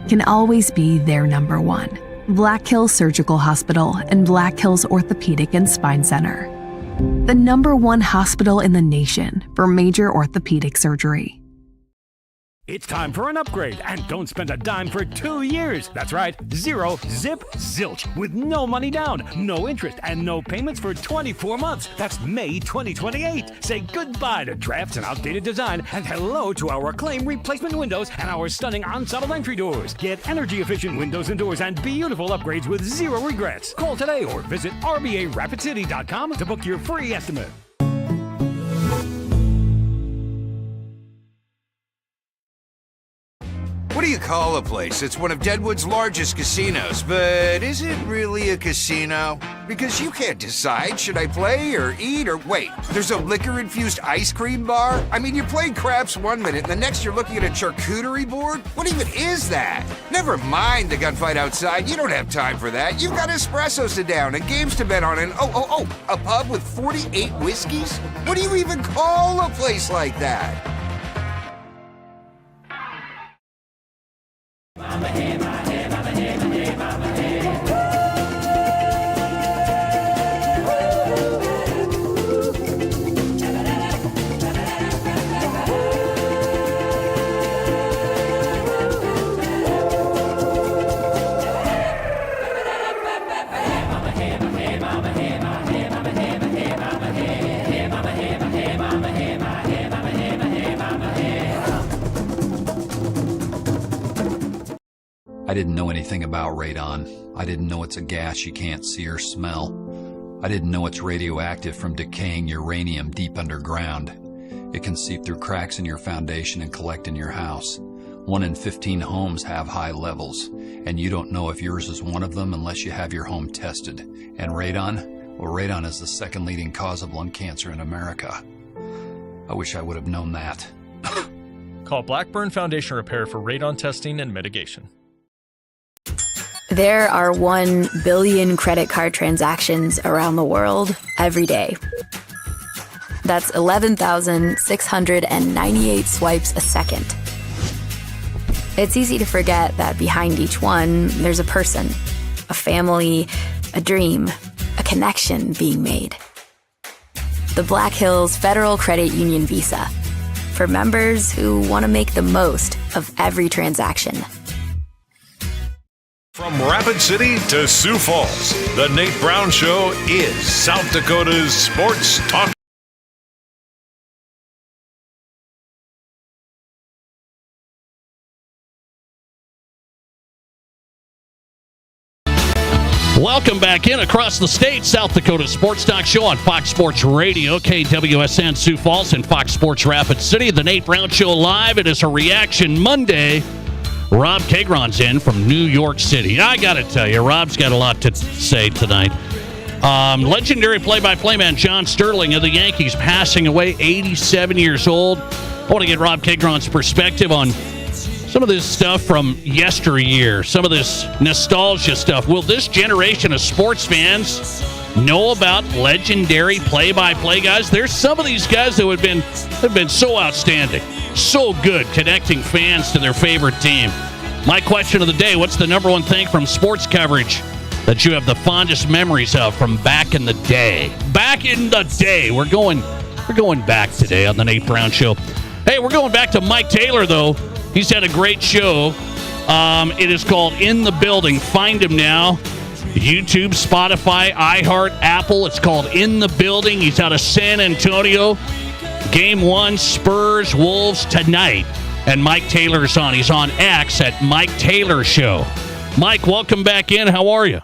can always be their number one. Black Hills Surgical Hospital and Black Hills Orthopedic and Spine Center. The number one hospital in the nation for major orthopedic surgery. It's time for an upgrade, and don't spend a dime for 2 years. That's right, 0 zip zilch with no money down, no interest, and no payments for 24 months. That's May 2028. Say goodbye to drafts and outdated design, and hello to our acclaimed replacement windows and our stunning ensemble entry doors. Get energy-efficient windows and doors and beautiful upgrades with zero regrets. Call today or visit RBARapidCity.com to book your free estimate. What do you call a place? It's one of Deadwood's largest casinos, but is it really a casino? Because you can't decide, should I play or eat or wait, there's a liquor-infused ice cream bar? I mean, you're playing craps 1 minute and the next you're looking at a charcuterie board? What even is that? Never mind the gunfight outside, you don't have time for that. You've got espressos to down and games to bet on and a pub with 48 whiskeys? What do you even call a place like that? I didn't know anything about radon. I didn't know it's a gas you can't see or smell. I didn't know it's radioactive from decaying uranium deep underground. It can seep through cracks in your foundation and collect in your house. 1 in 15 homes have high levels, and you don't know if yours is one of them unless you have your home tested. And radon? Well, radon is the second leading cause of lung cancer in America. I wish I would have known that. Call Blackburn Foundation Repair for radon testing and mitigation. There are 1 billion credit card transactions around the world every day. That's 11,698 swipes a second. It's easy to forget that behind each one, there's a person, a family, a dream, a connection being made. The Black Hills Federal Credit Union Visa, for members who want to make the most of every transaction. From Rapid City to Sioux Falls, the Nate Brown Show is South Dakota's sports talk. Welcome back in across the state, South Dakota Sports Talk Show on Fox Sports Radio, KWSN Sioux Falls and Fox Sports Rapid City. The Nate Brown Show live. It is a Reaction Monday. Rob Kagron's in from New York City. I got to tell you, Rob's got a lot to say tonight. Legendary play-by-play man John Sterling of the Yankees passing away, 87 years old. I want to get Rob Kagron's perspective on some of this stuff from yesteryear, some of this nostalgia stuff. Will this generation of sports fans know about legendary play-by-play guys? There's some of these guys that have been so outstanding, so good, connecting fans to their favorite team. My question of the day, what's the number one thing from sports coverage that you have the fondest memories of from back in the day? Back in the day. We're going back today on the Nate Brown Show. Hey, we're going back to Mike Taylor, though. He's had a great show. It is called In the Building. Find him now. YouTube, Spotify, iHeart, Apple. It's called In the Building. He's out of San Antonio. Game 1, Spurs, Wolves tonight. And Mike Taylor's on. He's on X at Mike Taylor Show. Mike, welcome back in. How are you?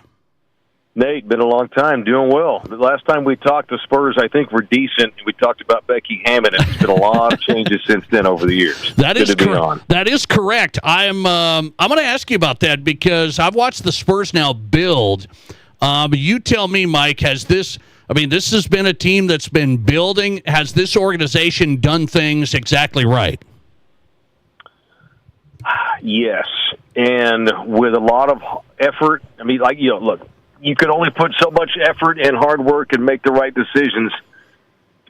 Nate, been a long time. Doing well. The last time we talked, the Spurs, I think, were decent. We talked about Becky Hammond, and there's been a lot of changes since then over the years. That is correct. That is correct. I'm going to ask you about that because I've watched the Spurs now build. You tell me, Mike, this has been a team that's been building. Has this organization done things exactly right? Yes, and with a lot of effort. Look, you can only put so much effort and hard work and make the right decisions,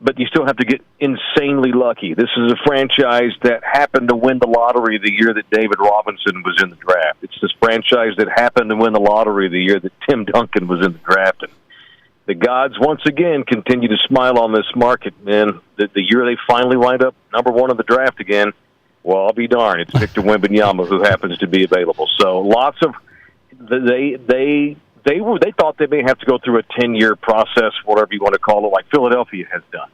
but you still have to get insanely lucky. This is a franchise that happened to win the lottery the year that David Robinson was in the draft. It's this franchise that happened to win the lottery the year that Tim Duncan was in the draft. And the gods, once again, continue to smile on this market, man. The year they finally wind up number one in the draft again, well, I'll be darned. It's Victor Wembanyama who happens to be available. So lots of they thought they may have to go through a 10-year process, whatever you want to call it, like Philadelphia has done.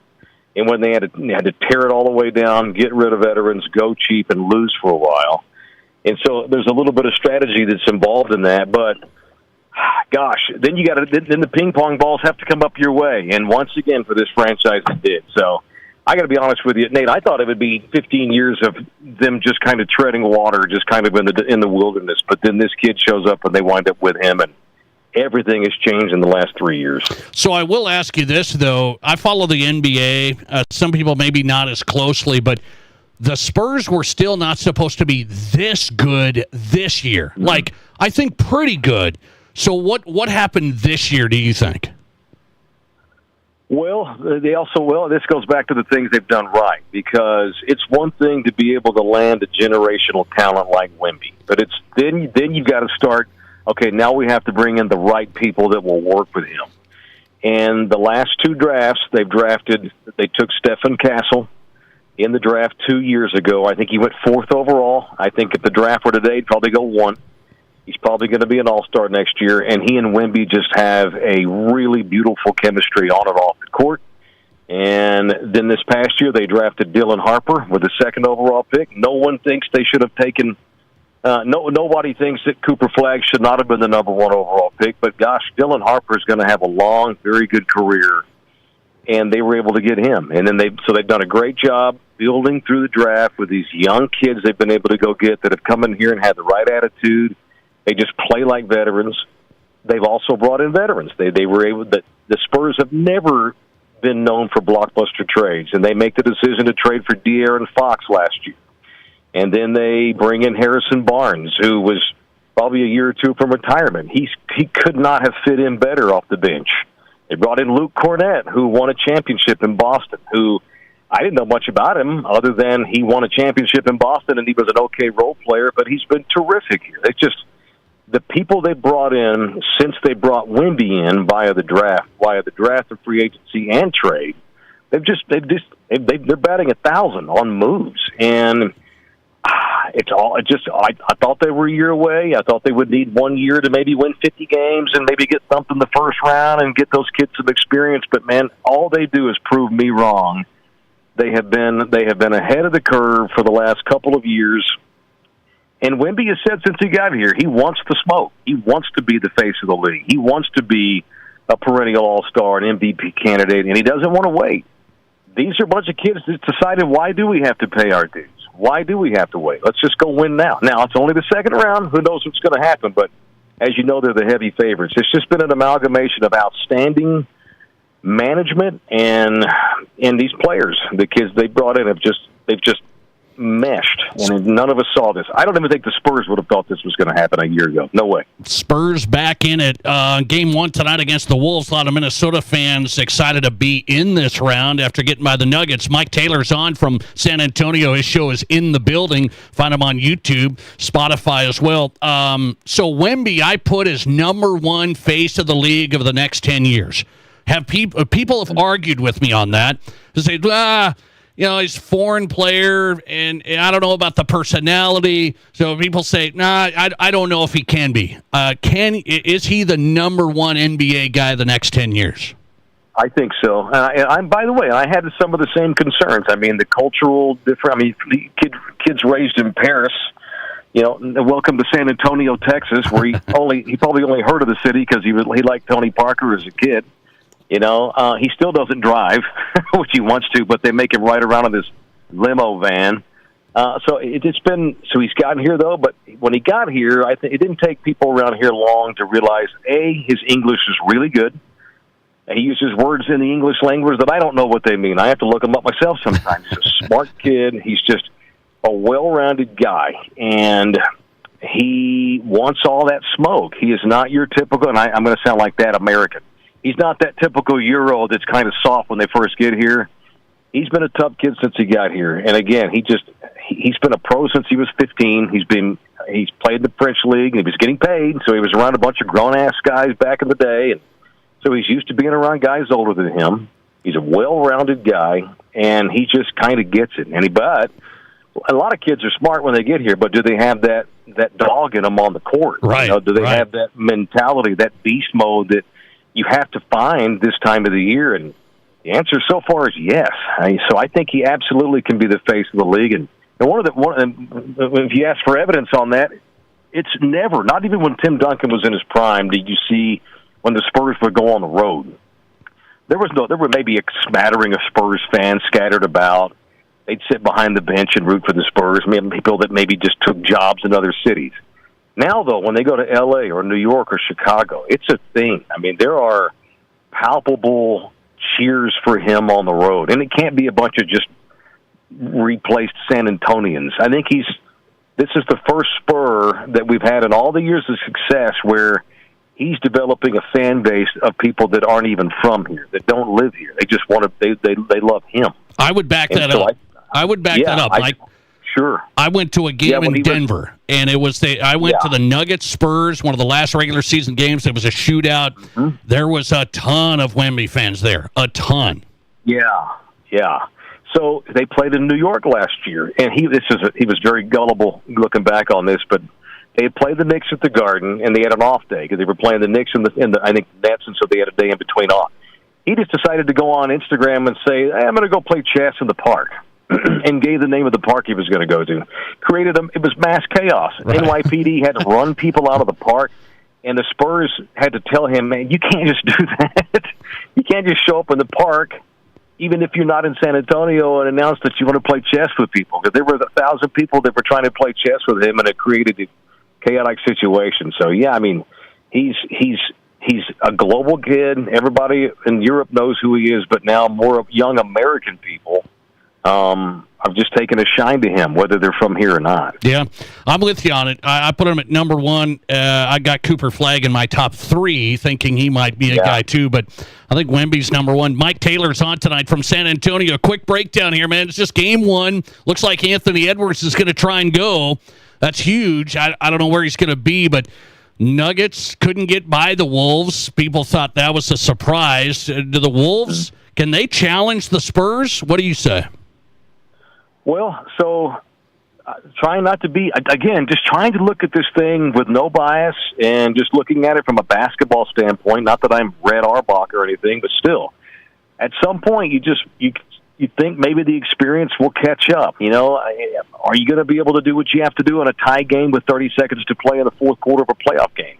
And when they had to tear it all the way down, get rid of veterans, go cheap, and lose for a while. And so there's a little bit of strategy that's involved in that. But, gosh, then then the ping-pong balls have to come up your way. And once again, for this franchise, it did. So I got to be honest with you, Nate, I thought it would be 15 years of them just kind of treading water, just kind of in the wilderness. But then this kid shows up and they wind up with him, and everything has changed in the last 3 years. So I will ask you this, though. I follow the NBA. Some people maybe not as closely, but the Spurs were still not supposed to be this good this year. Mm-hmm. Like, I think pretty good. So what happened this year, do you think? Well, this goes back to the things they've done right, because it's one thing to be able to land a generational talent like Wemby, but then you've got to start. Okay, now we have to bring in the right people that will work with him. And the last 2 drafts they took Stephen Castle in the draft 2 years ago. I think he went 4th overall. I think if the draft were today, he'd probably go 1. He's probably going to be an all-star next year. And he and Wemby just have a really beautiful chemistry on and off the court. And then this past year, they drafted Dylan Harper with the 2nd overall pick. No one thinks they should have taken nobody thinks that Cooper Flagg should not have been the number 1 overall pick, but gosh, Dylan Harper is going to have a long, very good career, and they were able to get him. And then they've done a great job building through the draft with these young kids they've been able to go get that have come in here and had the right attitude. They just play like veterans. They've also brought in veterans. They were able. The Spurs have never been known for blockbuster trades, and they make the decision to trade for De'Aaron Fox last year. And then they bring in Harrison Barnes, who was probably a year or two from retirement. He could not have fit in better off the bench. They brought in Luke Cornett, who won a championship in Boston, who I didn't know much about him other than he won a championship in Boston and he was an okay role player, but he's been terrific here. It's just the people they brought in since they brought Wemby in via the draft and free agency and trade. They're batting 1,000 on moves, and I thought they were a year away. I thought they would need 1 year to maybe win 50 games and maybe get thumped in the first round and get those kids some experience. But man, all they do is prove me wrong. They have been ahead of the curve for the last couple of years. And Wemby has said since he got here, he wants the smoke. He wants to be the face of the league. He wants to be a perennial all-star, an MVP candidate, and he doesn't want to wait. These are a bunch of kids that decided, why do we have to pay our dues? Why do we have to wait? Let's just go win now. Now, it's only the second round. Who knows what's going to happen? But as you know, they're the heavy favorites. It's just been an amalgamation of outstanding management and these players. The kids they brought in they've just meshed, and none of us saw this. I don't even think the Spurs would have thought this was going to happen a year ago. No way. Spurs back in it. Game 1 tonight against the Wolves. A lot of Minnesota fans excited to be in this round after getting by the Nuggets. Mike Taylor's on from San Antonio. His show is In the Building. Find him on YouTube, Spotify as well. So Wemby, I put as number 1 face of the league of the next 10 years. People have argued with me on that. They say, he's a foreign player, and I don't know about the personality. So people say, I don't know if he can be. Is he the number 1 NBA guy the next 10 years? I think so. And by the way, I had some of the same concerns. I mean, the cultural difference. I mean, kids raised in Paris. Welcome to San Antonio, Texas, where he probably only heard of the city because he liked Tony Parker as a kid. He still doesn't drive, which he wants to, but they make him ride around in this limo van. So he's gotten here, though, but when he got here, I think it didn't take people around here long to realize, A, his English is really good. He uses words in the English language that I don't know what they mean. I have to look them up myself sometimes. He's a smart kid. He's just a well-rounded guy, and he wants all that smoke. He is not your typical, and I'm going to sound like that, American. He's not that typical Euro that's kind of soft when they first get here. He's been a tough kid since he got here. And again, he's been a pro since he was 15. He's played in the French league, and he was getting paid, so he was around a bunch of grown-ass guys back in the day. And so he's used to being around guys older than him. He's a well-rounded guy, and he just kind of gets it. But a lot of kids are smart when they get here, but do they have that dog in them on the court? Right. Do they have that mentality, that beast mode that you have to find this time of the year? And the answer so far is yes. So I think he absolutely can be the face of the league. And if you ask for evidence on that, it's never, not even when Tim Duncan was in his prime, did you see when the Spurs would go on the road. There were maybe a smattering of Spurs fans scattered about. They'd sit behind the bench and root for the Spurs. People that maybe just took jobs in other cities. Now, though, when they go to L.A. or New York or Chicago, it's a thing. I mean, there are palpable cheers for him on the road. And it can't be a bunch of just replaced San Antonians. I think this is the first Spur that we've had in all the years of success where he's developing a fan base of people that aren't even from here, that don't live here. They just want to, they love him. I would back that up. I would back that up. Sure. I went to a game in Denver, and it was I went to the Nuggets Spurs, one of the last regular season games. It was a shootout. Mm-hmm. There was a ton of Wemby fans there, a ton. Yeah. So they played in New York last year, and he was very gullible looking back on this, but they had played the Knicks at the Garden, and they had an off day because they were playing the Knicks in the I think Nets, and so they had a day in between off. He just decided to go on Instagram and say, hey, I'm going to go play chess in the park. And gave the name of the park he was going to go to. It was mass chaos. Right. NYPD had to run people out of the park, and the Spurs had to tell him, man, you can't just do that. You can't just show up in the park, even if you're not in San Antonio, and announce that you want to play chess with people. Because there were 1,000 people that were trying to play chess with him, and it created a chaotic situation. So, yeah, I mean, he's a global kid. Everybody in Europe knows who he is, but now more young American people I've just taken a shine to him, whether they're from here or not. Yeah, I'm with you on it. I put him at number one. I got Cooper Flagg in my top three, thinking he might be a guy too, but I think Wemby's number one. Mike Taylor's on tonight from San Antonio. Quick breakdown here, man. It's just game one. Looks like Anthony Edwards is going to try and go. That's huge. I don't know where he's going to be, but Nuggets couldn't get by the Wolves. People thought that was a surprise. Do the Wolves, can they challenge the Spurs? What do you say? Well, so trying not to be, again, just trying to look at this thing with no bias and just looking at it from a basketball standpoint. Not that I'm Red Auerbach or anything, but still, at some point, you think maybe the experience will catch up. You know, are you going to be able to do what you have to do in a tie game with 30 seconds to play in the fourth quarter of a playoff game?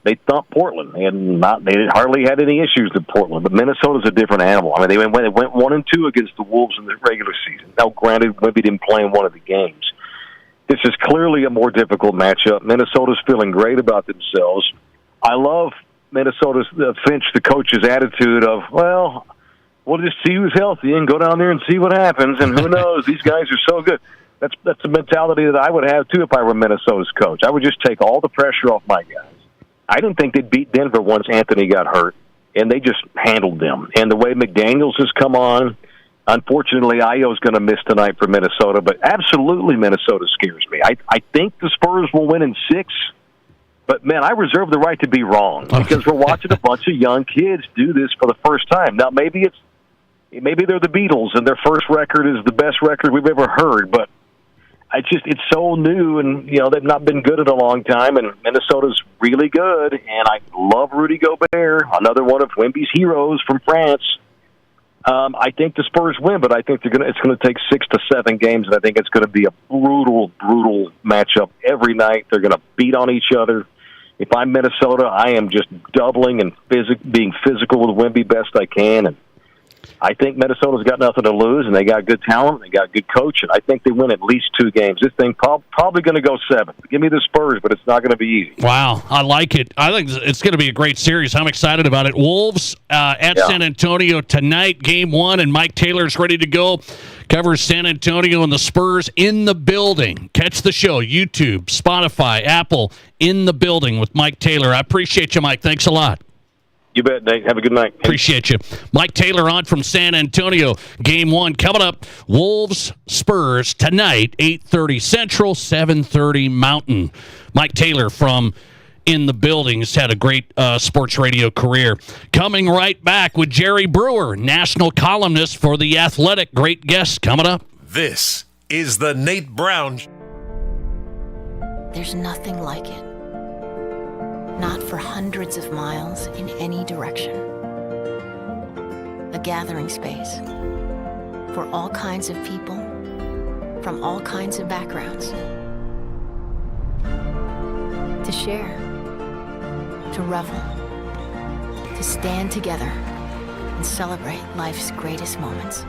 They thumped Portland. They hardly had any issues with Portland, but Minnesota's a different animal. I mean, they went 1-2 against the Wolves in the regular season. Now, granted, Wemby didn't play in one of the games. This is clearly a more difficult matchup. Minnesota's feeling great about themselves. I love Minnesota's Finch, the coach's attitude of, well, we'll just see who's healthy and go down there and see what happens. And who knows? These guys are so good. That's a mentality that I would have too if I were Minnesota's coach. I would just take all the pressure off my guys. I didn't think they'd beat Denver once Anthony got hurt, and they just handled them. And the way McDaniels has come on, unfortunately, Ayo's going to miss tonight for Minnesota, but absolutely Minnesota scares me. I think the Spurs will win in 6, but, man, I reserve the right to be wrong because we're watching a bunch of young kids do this for the first time. Now, maybe they're the Beatles, and their first record is the best record we've ever heard, but it's so new, and they've not been good in a long time, and Minnesota's really good, and I love Rudy Gobert, another one of Wemby's heroes from France. I think the Spurs win, but I think it's going to take 6 to 7 games, and I think it's going to be a brutal matchup every night. They're going to beat on each other. If I'm Minnesota, I am just doubling and being physical with Wemby best I can, and I think Minnesota's got nothing to lose, and they got good talent, they got good coach, and I think they win at least 2 games. This thing probably going to go 7. Give me the Spurs, but it's not going to be easy. Wow, I like it. I think it's going to be a great series. I'm excited about it. Wolves at San Antonio tonight, game 1, and Mike Taylor's ready to go. Covers San Antonio and the Spurs in the building. Catch the show, YouTube, Spotify, Apple, in the building with Mike Taylor. I appreciate you, Mike. Thanks a lot. You bet, Nate. Have a good night. Appreciate you. Mike Taylor on from San Antonio. Game 1 coming up. Wolves, Spurs tonight, 8:30 Central, 7:30 Mountain. Mike Taylor from In the Building has had a great sports radio career. Coming right back with Jerry Brewer, national columnist for The Athletic. Great guest coming up. This is the Nate Brown. There's nothing like it. Not for hundreds of miles in any direction. A gathering space for all kinds of people from all kinds of backgrounds. To share, to revel, to stand together and celebrate life's greatest moments.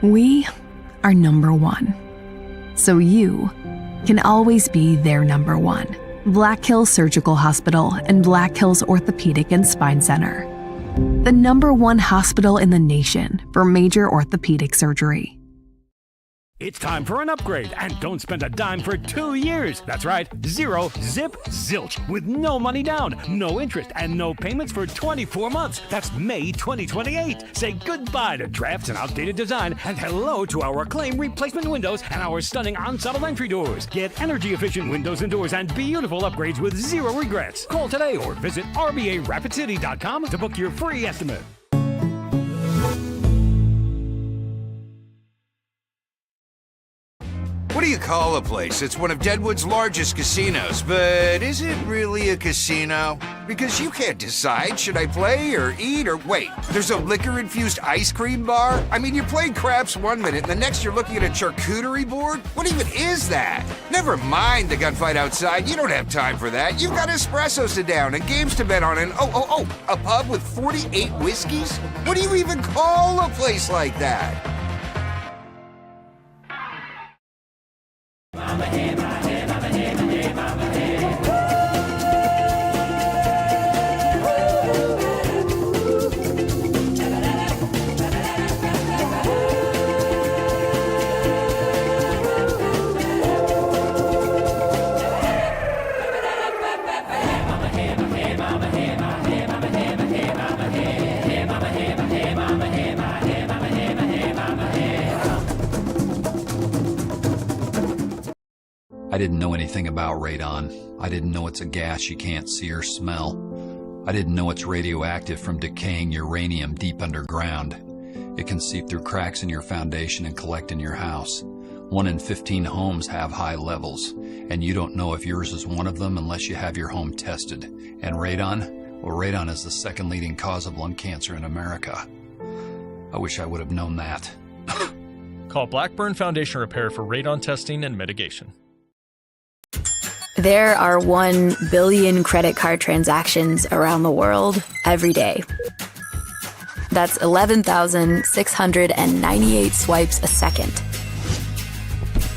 We are number one, so you can always be their number one. Black Hills Surgical Hospital and Black Hills Orthopedic and Spine Center. The number one hospital in the nation for major orthopedic surgery. It's time for an upgrade, and don't spend a dime for 2 years. That's right, 0 zip zilch with no money down, no interest, and no payments for 24 months. That's May 2028. Say goodbye to drafts and outdated design, and hello to our acclaimed replacement windows and our stunning ensemble entry doors. Get energy-efficient windows and doors and beautiful upgrades with 0 regrets. Call today or visit RBARapidCity.com to book your free estimate. What do you call a place that's one of Deadwood's largest casinos, but is it really a casino? Because you can't decide, should I play or eat or wait, there's a liquor-infused ice cream bar? I mean, you're playing craps one minute and the next you're looking at a charcuterie board? What even is that? Never mind the gunfight outside, you don't have time for that. You've got espressos to down and games to bet on and a pub with 48 whiskeys? What do you even call a place like that? I didn't know anything about radon. I didn't know it's a gas you can't see or smell. I didn't know it's radioactive from decaying uranium deep underground. It can seep through cracks in your foundation and collect in your house. 1 in 15 homes have high levels, and you don't know if yours is one of them unless you have your home tested. And radon? Well, radon is the second leading cause of lung cancer in America. I wish I would have known that. Call Blackburn Foundation Repair for radon testing and mitigation. There are 1 billion credit card transactions around the world every day. That's 11,698 swipes a second.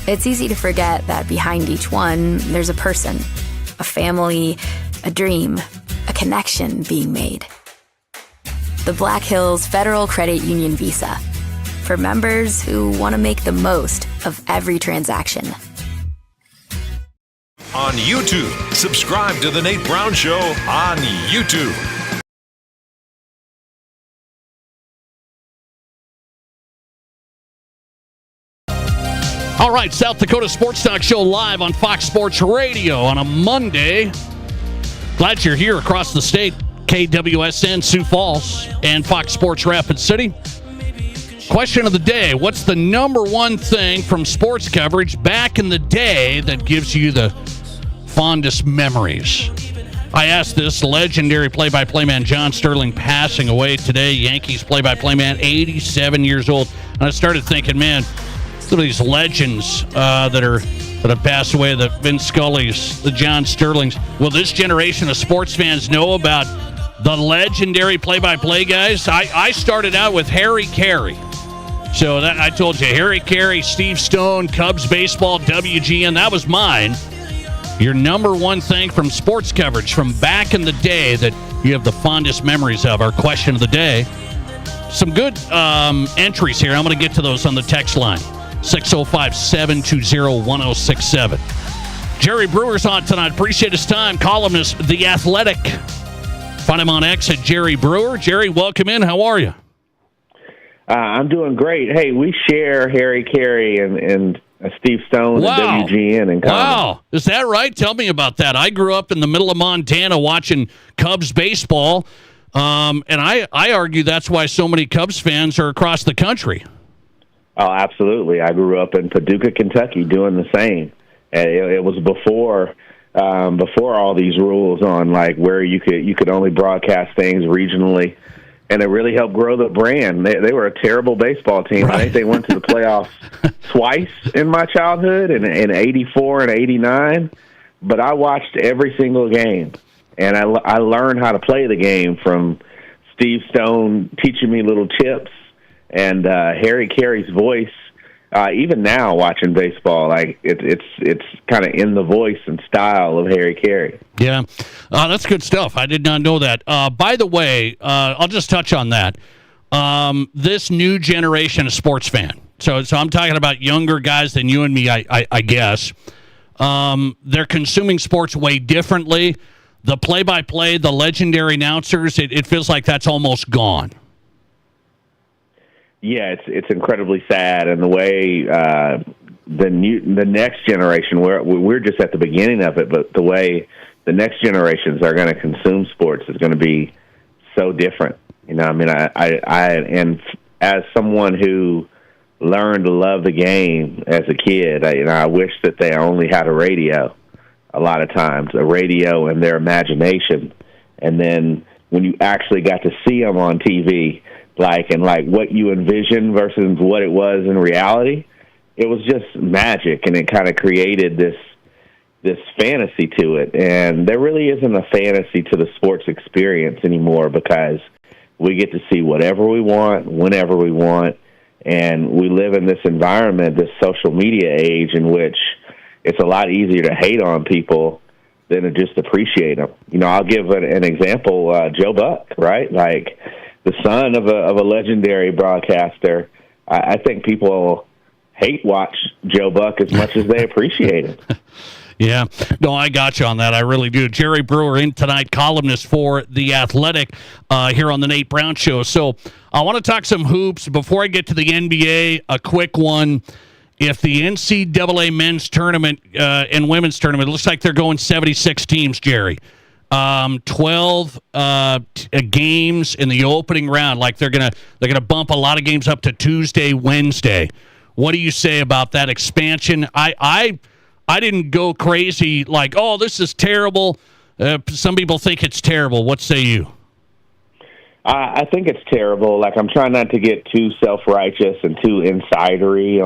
It's easy to forget that behind each one, there's a person, a family, a dream, a connection being made. The Black Hills Federal Credit Union Visa, for members who want to make the most of every transaction. On YouTube, subscribe to The Nate Brown Show on YouTube. All right, South Dakota Sports Talk Show live on Fox Sports Radio on a Monday. Glad you're here across the state. KWSN Sioux Falls and Fox Sports Rapid City. Question of the day: what's the number one thing from sports coverage back in the day that gives you the fondest memories? I asked this legendary play-by-play man John Sterling passing away today. Yankees play-by-play man, 87 years old. And I started thinking, man, some of these legends that have passed away, the Vince Scullys, the John Sterlings. Will this generation of sports fans know about the legendary play-by-play guys? I started out with Harry Carey. So that, I told you, Harry Carey, Steve Stone, Cubs baseball, WGN, that was mine. Your number one thing from sports coverage from back in the day that you have the fondest memories of. Our question of the day. Some good entries here. I'm going to get to those on the text line. 605-720-1067. Jerry Brewer's on tonight. Appreciate his time. Columnist, The Athletic. Find him on X at Jerry Brewer. Jerry, welcome in. How are you? I'm doing great. Hey, we share Harry Carey and Steve Stone and WGN in common. Wow. Is that right? Tell me about that. I grew up in the middle of Montana watching Cubs baseball, and I argue that's why so many Cubs fans are across the country. Oh, absolutely. I grew up in Paducah, Kentucky, doing the same. And it was before all these rules on like where you could only broadcast things regionally, and it really helped grow the brand. They were a terrible baseball team. Right. I think they went to the playoffs twice in my childhood, in '84 and '89. But I watched every single game, and I learned how to play the game from Steve Stone teaching me little tips. And Harry Carey's voice, even now watching baseball, like it's kind of in the voice and style of Harry Carey. Yeah, that's good stuff. I did not know that. By the way, I'll just touch on that. This new generation of sports fan. So I'm talking about younger guys than you and me, I guess. They're consuming sports way differently. The play-by-play, the legendary announcers, it feels like that's almost gone. Yeah, it's incredibly sad, and the way the next generation, we're just at the beginning of it, but the way the next generations are going to consume sports is going to be so different. You know, I mean, I and as someone who learn to love the game as a kid. I wish that they only had a radio a lot of times, a radio and their imagination. And then when you actually got to see them on TV, like what you envisioned versus what it was in reality, it was just magic, and it kind of created this fantasy to it. And there really isn't a fantasy to the sports experience anymore, because we get to see whatever we want, whenever we want, and we live in this environment, this social media age, in which it's a lot easier to hate on people than to just appreciate them. I'll give an example, Joe Buck, right? Like the son of a legendary broadcaster. I think people hate watch Joe Buck as much as they appreciate him. Yeah, no, I got you on that. I really do. Jerry Brewer in tonight, columnist for The Athletic here on the Nate Brown Show. So I want to talk some hoops. Before I get to the NBA, a quick one. If the NCAA men's tournament and women's tournament, it looks like they're going 76 teams, Jerry. 12 games in the opening round. Like they're gonna bump a lot of games up to Tuesday, Wednesday. What do you say about that expansion? I didn't go crazy like, oh, this is terrible. Some people think it's terrible. What say you? I think it's terrible. Like, I'm trying not to get too self-righteous and too insidery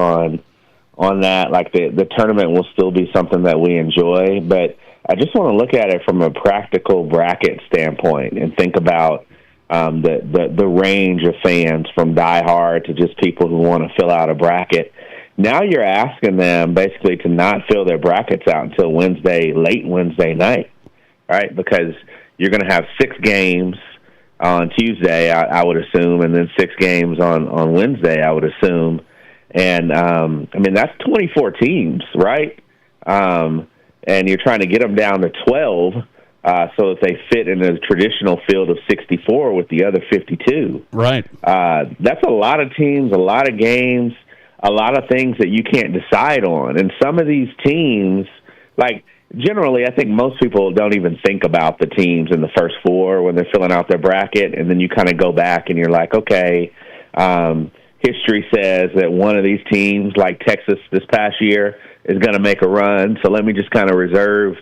on that. Like, the tournament will still be something that we enjoy, but I just want to look at it from a practical bracket standpoint and think about the range of fans, from diehard to just people who want to fill out a bracket. Now you're asking them basically to not fill their brackets out until late Wednesday night, right? Because you're going to have 6 games on Tuesday, I would assume, and then 6 games on Wednesday, I would assume. And, that's 24 teams, right? And you're trying to get them down to 12 so that they fit in a traditional field of 64 with the other 52. Right. That's a lot of teams, a lot of games, a lot of things that you can't decide on. And some of these teams, like generally, I think most people don't even think about the teams in the first 4 when they're filling out their bracket, and then you kind of go back and you're like, okay, history says that one of these teams, like Texas this past year, is going to make a run, so let me just kind of reserve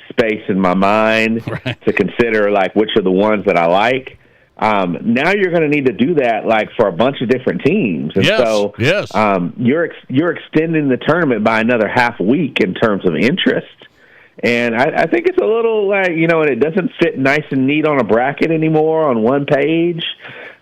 space in my mind to consider like which are the ones that I like. Now you're going to need to do that like for a bunch of different teams, and you're extending the tournament by another half week in terms of interest. And I think it's a little like, and it doesn't fit nice and neat on a bracket anymore on one page.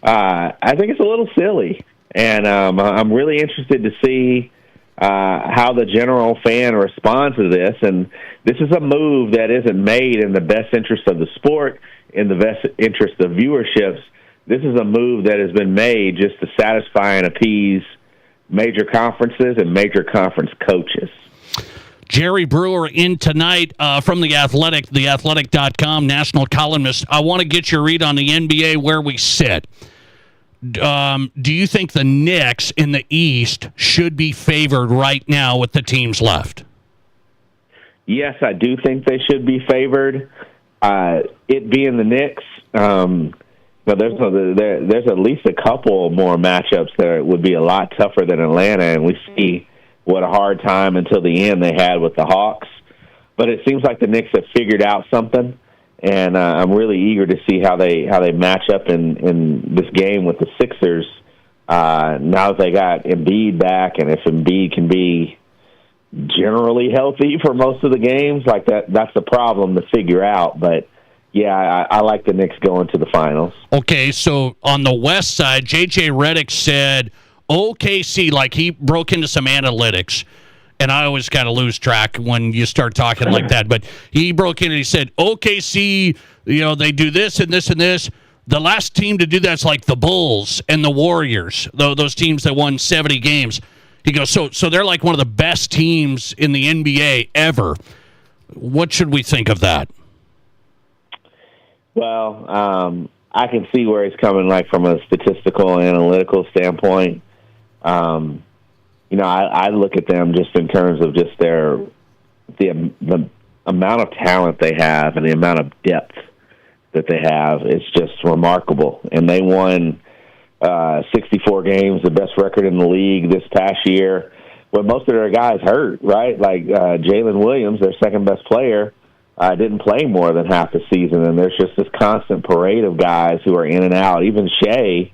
I think it's a little silly, and I'm really interested to see how the general fan responds to this. And this is a move that isn't made in the best interest of the sport, in the best interest of viewerships. This is a move that has been made just to satisfy and appease major conferences and major conference coaches. Jerry Brewer in tonight from The Athletic, theathletic.com, national columnist. I want to get your read on the NBA, where we sit. Do you think the Knicks in the East should be favored right now with the teams left? Yes, I do think they should be favored. It being the Knicks, there's at least a couple more matchups that would be a lot tougher than Atlanta, and we see what a hard time until the end they had with the Hawks. But it seems like the Knicks have figured out something, and I'm really eager to see how they match up in this game with the Sixers. Now that they got Embiid back, and if Embiid can be generally healthy for most of the games, like that's the problem to figure out. But yeah, I like the Knicks going to the finals. Okay, so on the West side, J.J. Redick said OKC, like he broke into some analytics, and I always kind of lose track when you start talking like that, but he broke in and he said OKC, they do this and this and this. The last team to do that's like the Bulls and the Warriors, those teams that won 70 games. He goes, so they're like one of the best teams in the NBA ever. What should we think of that? Well, I can see where he's coming, like from a statistical, analytical standpoint. I look at them just in terms of just the amount of talent they have and the amount of depth that they have. It's just remarkable. And they won 64 games, the best record in the league this past year. But most of their guys hurt, right? Like Jalen Williams, their second best player, didn't play more than half the season, and there's just this constant parade of guys who are in and out. Even Shea,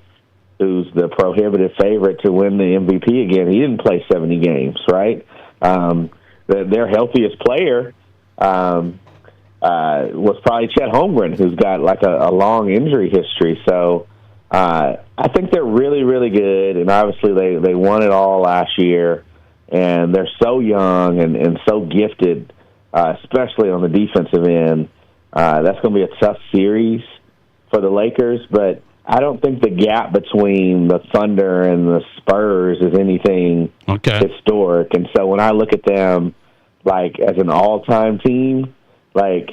who's the prohibitive favorite to win the MVP again, he didn't play 70 games, right? Their healthiest player was probably Chet Holmgren, who's got like a long injury history. So I think they're really, really good, and obviously they won it all last year, and they're so young and so gifted, especially on the defensive end. That's going to be a tough series for the Lakers, but I don't think the gap between the Thunder and the Spurs is anything historic. And so when I look at them, like, as an all-time team, like,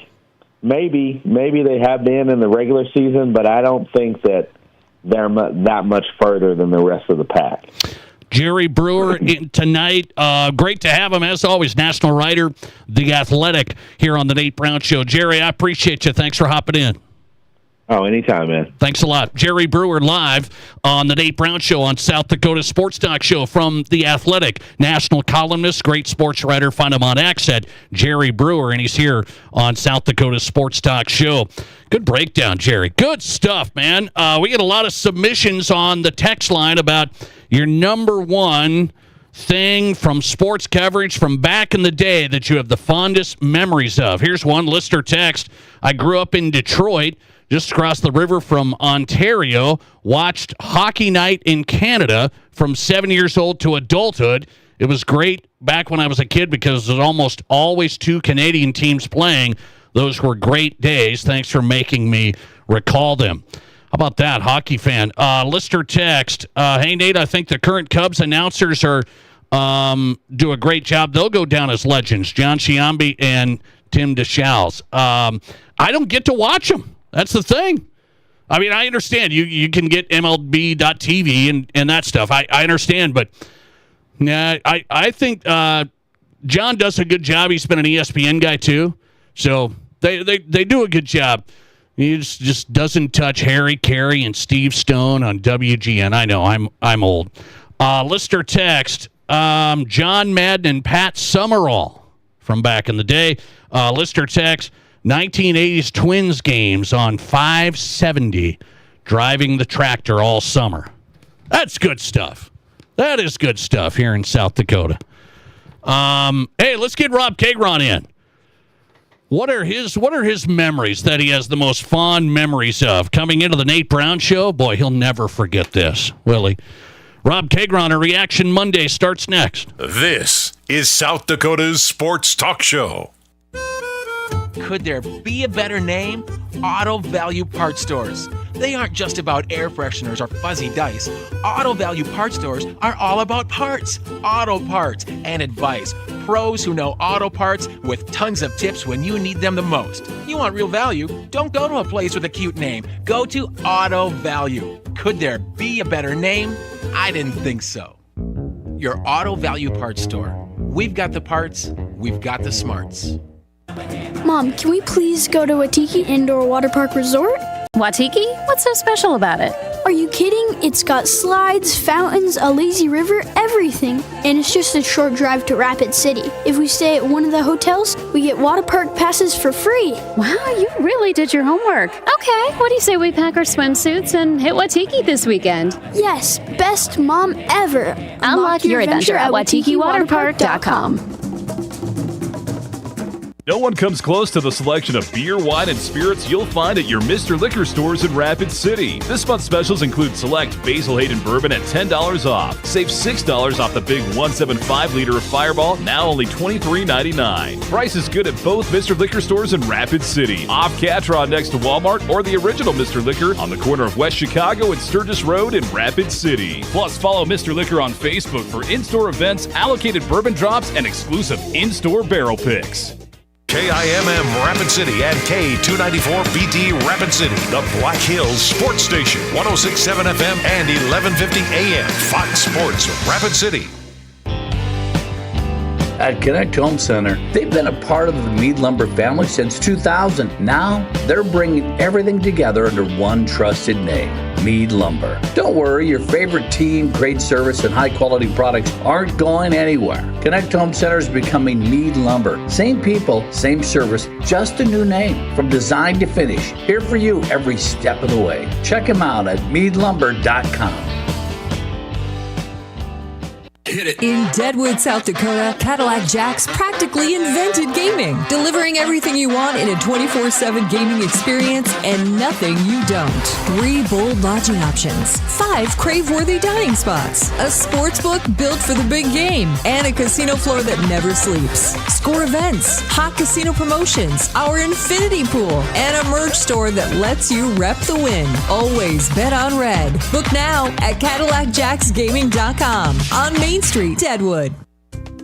maybe they have been in the regular season, but I don't think that they're that much further than the rest of the pack. Jerry Brewer tonight. Great to have him, as always, national writer, The Athletic, here on the Nate Brown Show. Jerry, I appreciate you. Thanks for hopping in. Oh, anytime, man. Thanks a lot. Jerry Brewer live on the Nate Brown Show on South Dakota Sports Talk Show from The Athletic. National columnist, great sports writer. Find him on X at Jerry Brewer, and he's here on South Dakota Sports Talk Show. Good breakdown, Jerry. Good stuff, man. We get a lot of submissions on the text line about your number one thing from sports coverage from back in the day that you have the fondest memories of. Here's one listener text. I grew up in Detroit, just across the river from Ontario, watched Hockey Night in Canada from 7 years old to adulthood. It was great back when I was a kid because there's almost always two Canadian teams playing. Those were great days. Thanks for making me recall them. How about that, hockey fan? Listener text, hey, Nate, I think the current Cubs announcers are do a great job. They'll go down as legends, John Sciambi and Tim DeShales. I don't get to watch them. That's the thing. I mean, I understand you can get MLB.TV and that stuff. I understand, but I think John does a good job. He's been an ESPN guy too, so they do a good job. He just doesn't touch Harry Carey and Steve Stone on WGN. I know I'm old. Listener text, John Madden and Pat Summerall from back in the day. Listener text, 1980s Twins games on 570, driving the tractor all summer. That's good stuff. That is good stuff here in South Dakota. Hey, let's get Rob Kagron in. What are his memories that he has the most fond memories of? Coming into the Nate Brown Show, boy, he'll never forget this, will he? Rob Kagron, a Reaction Monday starts next. This is South Dakota's Sports Talk Show. Could there be a better name? Auto Value Parts Stores. They aren't just about air fresheners or fuzzy dice. Auto Value Parts Stores are all about parts, auto parts, and advice. Pros who know auto parts with tons of tips when you need them the most. You want real value? Don't go to a place with a cute name. Go to Auto Value. Could there be a better name? I didn't think so. Your Auto Value Parts Store. We've got the parts, we've got the smarts. Mom, can we please go to Waitiki Indoor Water Park Resort? Waitiki? What's so special about it? Are you kidding? It's got slides, fountains, a lazy river, everything. And it's just a short drive to Rapid City. If we stay at one of the hotels, we get water park passes for free. Wow, you really did your homework. Okay, what do you say we pack our swimsuits and hit Waitiki this weekend? Yes, best mom ever. Unlock your adventure at WaitikiWaterpark.com. No one comes close to the selection of beer, wine, and spirits you'll find at your Mr. Liquor stores in Rapid City. This month's specials include select Basil Hayden Bourbon at $10 off. Save $6 off the big 175-liter of Fireball, now only $23.99. Price is good at both Mr. Liquor stores in Rapid City. Off Catron next to Walmart, or the original Mr. Liquor on the corner of West Chicago and Sturgis Road in Rapid City. Plus, follow Mr. Liquor on Facebook for in-store events, allocated bourbon drops, and exclusive in-store barrel picks. KIMM Rapid City and K294BT Rapid City, the Black Hills Sports Station, 106.7 FM and 1150 AM, Fox Sports Rapid City. At Connect Home Center, they've been a part of the Mead Lumber family since 2000. Now, they're bringing everything together under one trusted name, Mead Lumber. Don't worry, your favorite team, great service, and high-quality products aren't going anywhere. Connect Home Center is becoming Mead Lumber. Same people, same service, just a new name. From design to finish, here for you every step of the way. Check them out at meadlumber.com. In Deadwood, South Dakota, Cadillac Jacks practically invented gaming, delivering everything you want in a 24/7 gaming experience and nothing you don't. 3 bold lodging options, 5 crave-worthy dining spots, a sports book built for the big game, and a casino floor that never sleeps. Score events, hot casino promotions, our infinity pool, and a merch store that lets you rep the win. Always bet on red. Book now at CadillacJacksGaming.com on Main Street, Deadwood.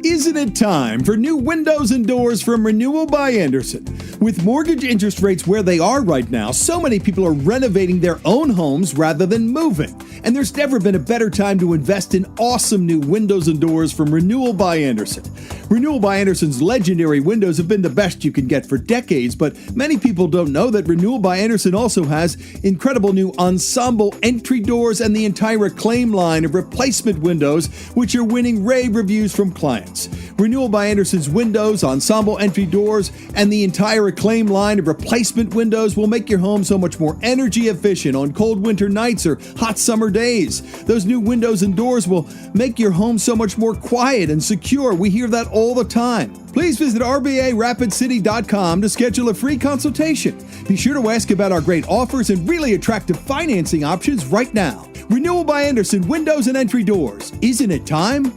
Isn't it time for new windows and doors from Renewal by Andersen? With mortgage interest rates where they are right now, so many people are renovating their own homes rather than moving. And there's never been a better time to invest in awesome new windows and doors from Renewal by Andersen. Renewal by Andersen's legendary windows have been the best you can get for decades, but many people don't know that Renewal by Andersen also has incredible new ensemble entry doors and the entire Acclaim line of replacement windows, which are winning rave reviews from clients. Renewal by Andersen's windows, ensemble entry doors, and the entire Acclaim line of replacement windows will make your home so much more energy efficient on cold winter nights or hot summer days. Those new windows and doors will make your home so much more quiet and secure. We hear that all the time. Please visit RBARapidCity.com to schedule a free consultation. Be sure to ask about our great offers and really attractive financing options right now. Renewal by Andersen Windows and Entry Doors. Isn't it time?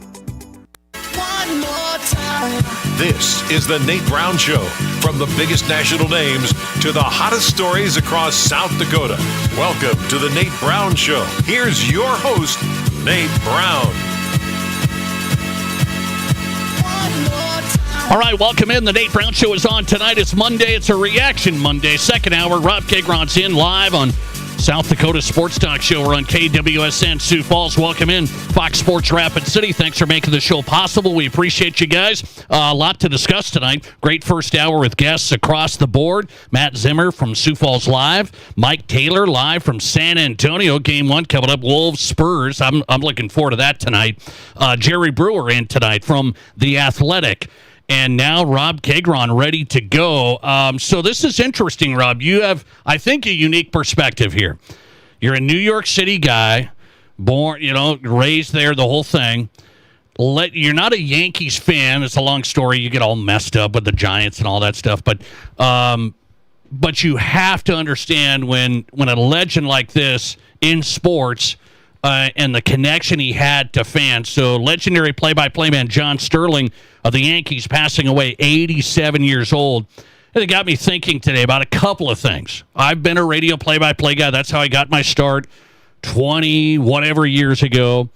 One more time. This is the Nate Brown Show. From the biggest national names to the hottest stories across South Dakota. Welcome to the Nate Brown Show. Here's your host, Nate Brown. All right, welcome in. The Nate Brown Show is on tonight. It's Monday. It's a Reaction Monday. Second hour. Rob Kegron's in live on South Dakota Sports Talk Show. We're on KWSN Sioux Falls. Welcome in, Fox Sports Rapid City. Thanks for making the show possible. We appreciate you guys. A lot to discuss tonight. Great first hour with guests across the board. Matt Zimmer from Sioux Falls Live. Mike Taylor live from San Antonio. Game 1 coming up. Wolves Spurs. I'm looking forward to that tonight. Jerry Brewer in tonight from The Athletic. And now Rob Kegron ready to go. So this is interesting, Rob. You have, I think, a unique perspective here. You're a New York City guy, born, raised there, the whole thing. You're not a Yankees fan. It's a long story. You get all messed up with the Giants and all that stuff. But you have to understand when a legend like this in sports and the connection he had to fans. So legendary play-by-play man John Sterling of the Yankees passing away, 87 years old. And it got me thinking today about a couple of things. I've been a radio play-by-play guy. That's how I got my start 20-whatever years ago.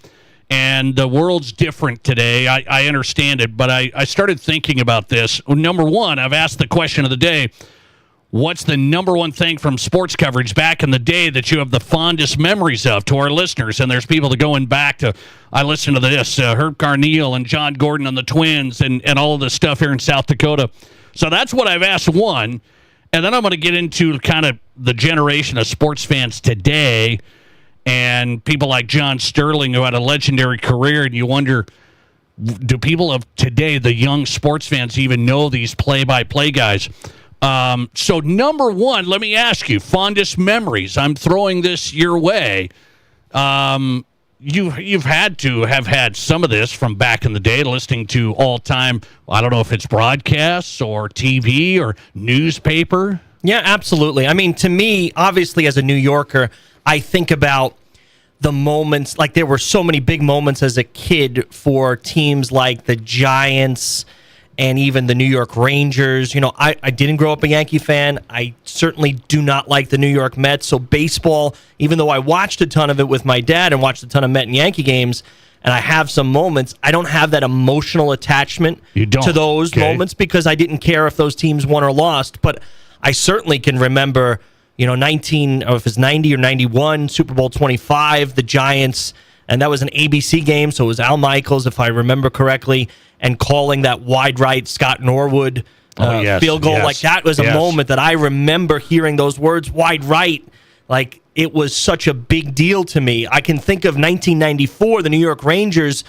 And the world's different today. I understand it, but I started thinking about this. Number one, I've asked the question of the day, what's the number one thing from sports coverage back in the day that you have the fondest memories of to our listeners? And there's people that going back to, I listened to this, Herb Carneal and John Gordon on the Twins and all of this stuff here in South Dakota. So that's what I've asked one. And then I'm going to get into kind of the generation of sports fans today and people like John Sterling who had a legendary career. And you wonder, do people of today, the young sports fans, even know these play-by-play guys? So number one, let me ask you, fondest memories. I'm throwing this your way. You've had to have had some of this from back in the day, listening to all-time, I don't know if it's broadcasts or TV or newspaper. Yeah, absolutely. I mean, to me, obviously, as a New Yorker, I think about the moments, like there were so many big moments as a kid for teams like the Giants and even the New York Rangers. I didn't grow up a Yankee fan. I certainly do not like the New York Mets. So baseball, even though I watched a ton of it with my dad and watched a ton of Met and Yankee games, and I have some moments, I don't have that emotional attachment to those moments because I didn't care if those teams won or lost. But I certainly can remember, if it's 90 or 91, Super Bowl 25, the Giants and that was an ABC game, so it was Al Michaels, if I remember correctly, and calling that wide right Scott Norwood field goal. Like, that was a moment that I remember hearing those words, wide right. Like, it was such a big deal to me. I can think of 1994, the New York Rangers.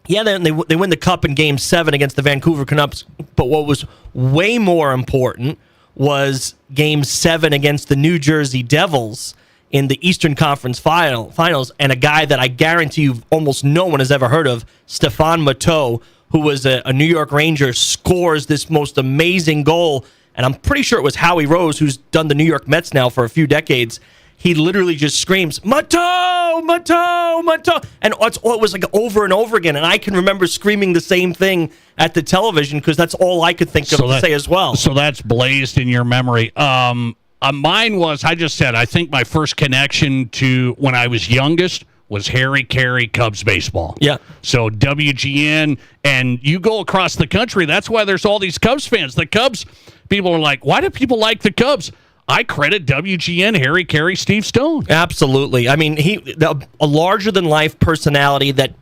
Yeah, they win the Cup in Game 7 against the Vancouver Canucks, but what was way more important was Game 7 against the New Jersey Devils in the Eastern Conference Finals, and a guy that I guarantee you almost no one has ever heard of, Stéphane Matteau, who was a New York Ranger, scores this most amazing goal, and I'm pretty sure it was Howie Rose, who's done the New York Mets now for a few decades. He literally just screams, Matteau, Matteau, Matteau. And it was like over and over again. And I can remember screaming the same thing at the television because that's all I could think of to say as well. So that's blazed in your memory. Mine was, I just said, I think my first connection to when I was youngest was Harry Carey Cubs baseball. Yeah. So WGN, and you go across the country, that's why there's all these Cubs fans. The Cubs, people are like, why do people like the Cubs? I credit WGN, Harry Carey, Steve Stone. Absolutely. I mean, a larger-than-life personality that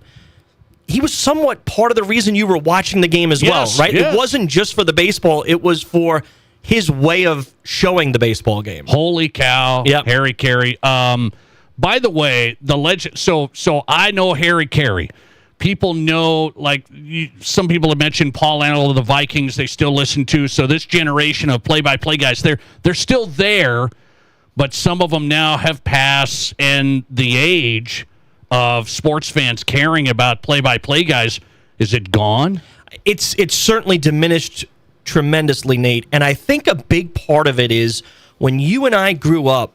he was somewhat part of the reason you were watching the game as well, right? Yes. It wasn't just for the baseball. It was for his way of showing the baseball game. Holy cow, Harry Carey. By the way, the legend. So I know Harry Carey. People know, some people have mentioned Paul Antle of the Vikings. They still listen to. So this generation of play-by-play guys, they're still there, but some of them now have passed, and the age of sports fans caring about play-by-play guys, is it gone? It's certainly diminished tremendously, Nate. And I think a big part of it is when you and I grew up,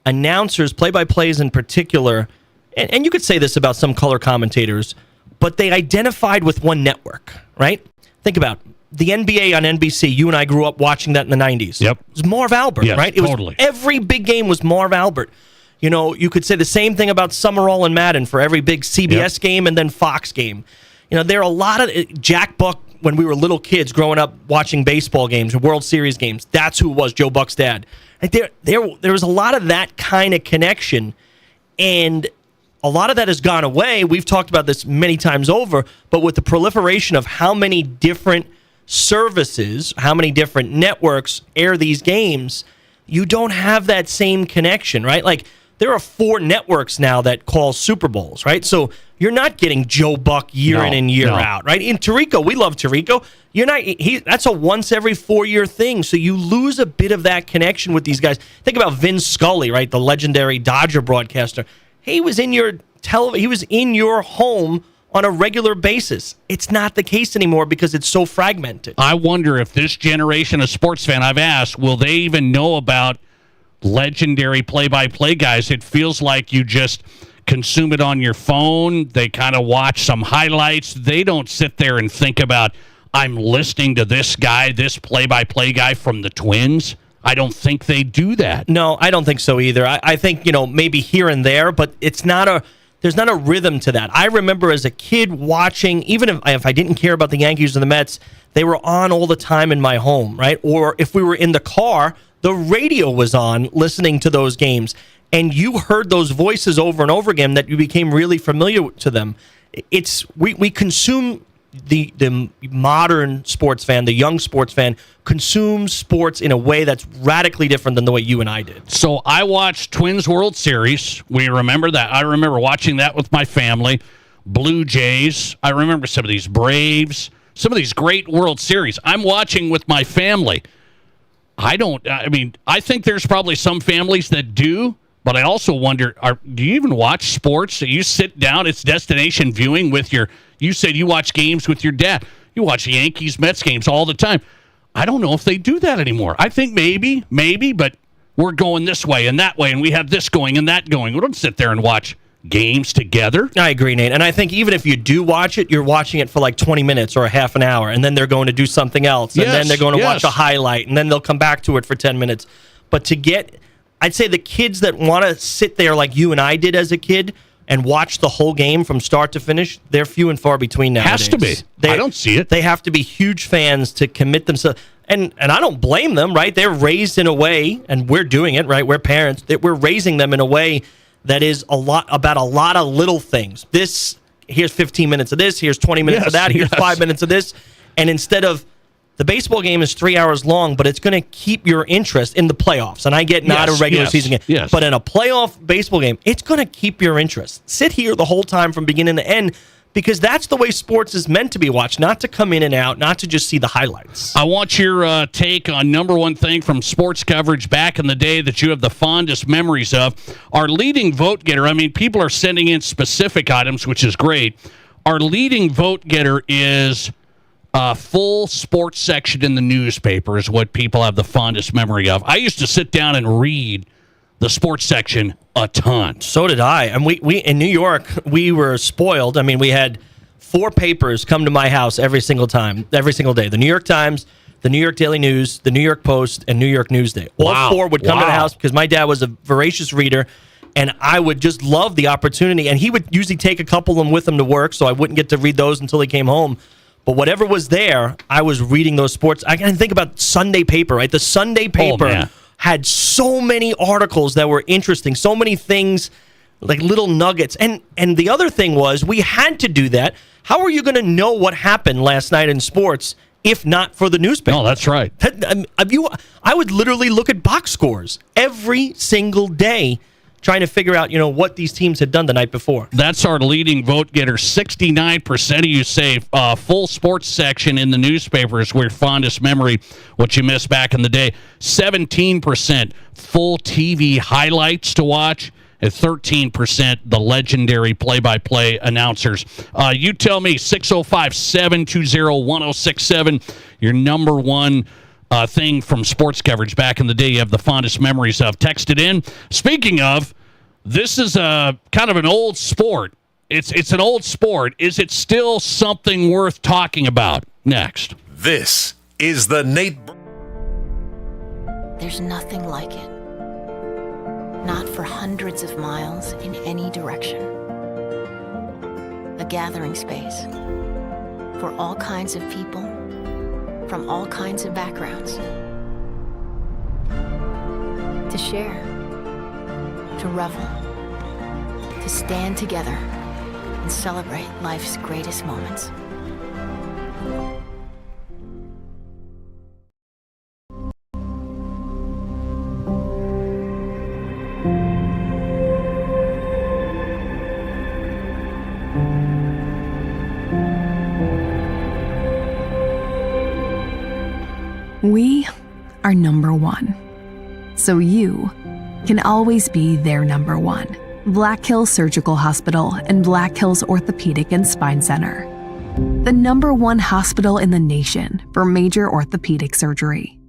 announcers, play-by-plays in particular, and you could say this about some color commentators, but they identified with one network, right? Think about the NBA on NBC. You and I grew up watching that in the 90s. Yep. It was Marv Albert, right? It totally. Every big game was Marv Albert. You know, you could say the same thing about Summerall and Madden for every big CBS game and then Fox game. You know, there are a lot of Jack Buck when we were little kids growing up watching baseball games, World Series games. That's who it was, Joe Buck's dad. Like there was a lot of that kind of connection, and a lot of that has gone away. We've talked about this many times over, but with the proliferation of how many different services, how many different networks air these games, you don't have that same connection, right? Like, there are 4 networks now that call Super Bowls, right? So you're not getting Joe Buck year in and year out, right? In Tirico, we love Tirico. That's a once every 4-year thing. So you lose a bit of that connection with these guys. Think about Vin Scully, right? The legendary Dodger broadcaster. He was in your he was in your home on a regular basis. It's not the case anymore because it's so fragmented. I wonder if this generation of sports fan, I've asked, will they even know about legendary play-by-play guys? It feels like you just consume it on your phone. They kind of watch some highlights. They don't sit there and think about, I'm listening to this guy, this play-by-play guy from the Twins. I don't think they do that. No, I don't think so either. I think, maybe here and there, but there's not a rhythm to that. I remember as a kid watching, even if I didn't care about the Yankees or the Mets, they were on all the time in my home, right? Or if we were in the car, the radio was on listening to those games, and you heard those voices over and over again that you became really familiar to them. We consume the modern sports fan, the young sports fan, consumes sports in a way that's radically different than the way you and I did. So I watched Twins World Series. We remember that. I remember watching that with my family. Blue Jays. I remember some of these Braves, some of these great World Series. I'm watching with my family. I think there's probably some families that do, but I also wonder, do you even watch sports? So you sit down, it's destination viewing with you said you watch games with your dad. You watch Yankees, Mets games all the time. I don't know if they do that anymore. I think maybe, but we're going this way and that way, and we have this going and that going. We don't sit there and watch games together. I agree, Nate. And I think even if you do watch it, you're watching it for like 20 minutes or a half an hour, and then they're going to do something else, and then they're going to watch a highlight, and then they'll come back to it for 10 minutes. But I'd say the kids that want to sit there like you and I did as a kid and watch the whole game from start to finish, they're few and far between nowadays. Has to be. I don't see it. They have to be huge fans to commit themselves. And I don't blame them, right? They're raised in a way, and we're doing it, right? We're parents. We're raising them in a way that is about a lot of little things. Here's 15 minutes of this, here's 20 minutes of that, here's 5 minutes of this. And instead of the baseball game is 3 hours long, but it's going to keep your interest in the playoffs. And I get not a regular season game. Yes. But in a playoff baseball game, it's going to keep your interest. Sit here the whole time from beginning to end, because that's the way sports is meant to be watched, not to come in and out, not to just see the highlights. I want your take on number one thing from sports coverage back in the day that you have the fondest memories of. Our leading vote getter, I mean, people are sending in specific items, which is great. Our leading vote getter is a full sports section in the newspaper is what people have the fondest memory of. I used to sit down and read the sports section a ton. So did I. And we in New York, we were spoiled. I mean, we had 4 papers come to my house every single day. The New York Times, the New York Daily News, the New York Post, and New York Newsday. All 4 would come to the house because my dad was a voracious reader, and I would just love the opportunity. And he would usually take a couple of them with him to work, so I wouldn't get to read those until he came home. But whatever was there, I was reading those sports. I can think about Sunday paper, right? The Sunday paper had so many articles that were interesting, so many things, like little nuggets. And the other thing was, we had to do that. How are you going to know what happened last night in sports if not for the newspaper? No, that's right. I would literally look at box scores every single day, trying to figure out, what these teams had done the night before. That's our leading vote getter. 69% of you say full sports section in the newspaper is your fondest memory, what you missed back in the day. 17% full TV highlights to watch, and 13% the legendary play-by-play announcers. You tell me, 605-720-1067, your number one thing from sports coverage back in the day you have the fondest memories of. Text it in. Speaking of, this is a kind of an old sport. It's an old sport. Is it still something worth talking about? Next. This is the Nate. There's nothing like it. Not for hundreds of miles in any direction. A gathering space for all kinds of people from all kinds of backgrounds. To share, to revel, to stand together and celebrate life's greatest moments. We are number one, so you can always be their number one. Black Hills Surgical Hospital and Black Hills Orthopedic and Spine Center. The number one hospital in the nation for major orthopedic surgery.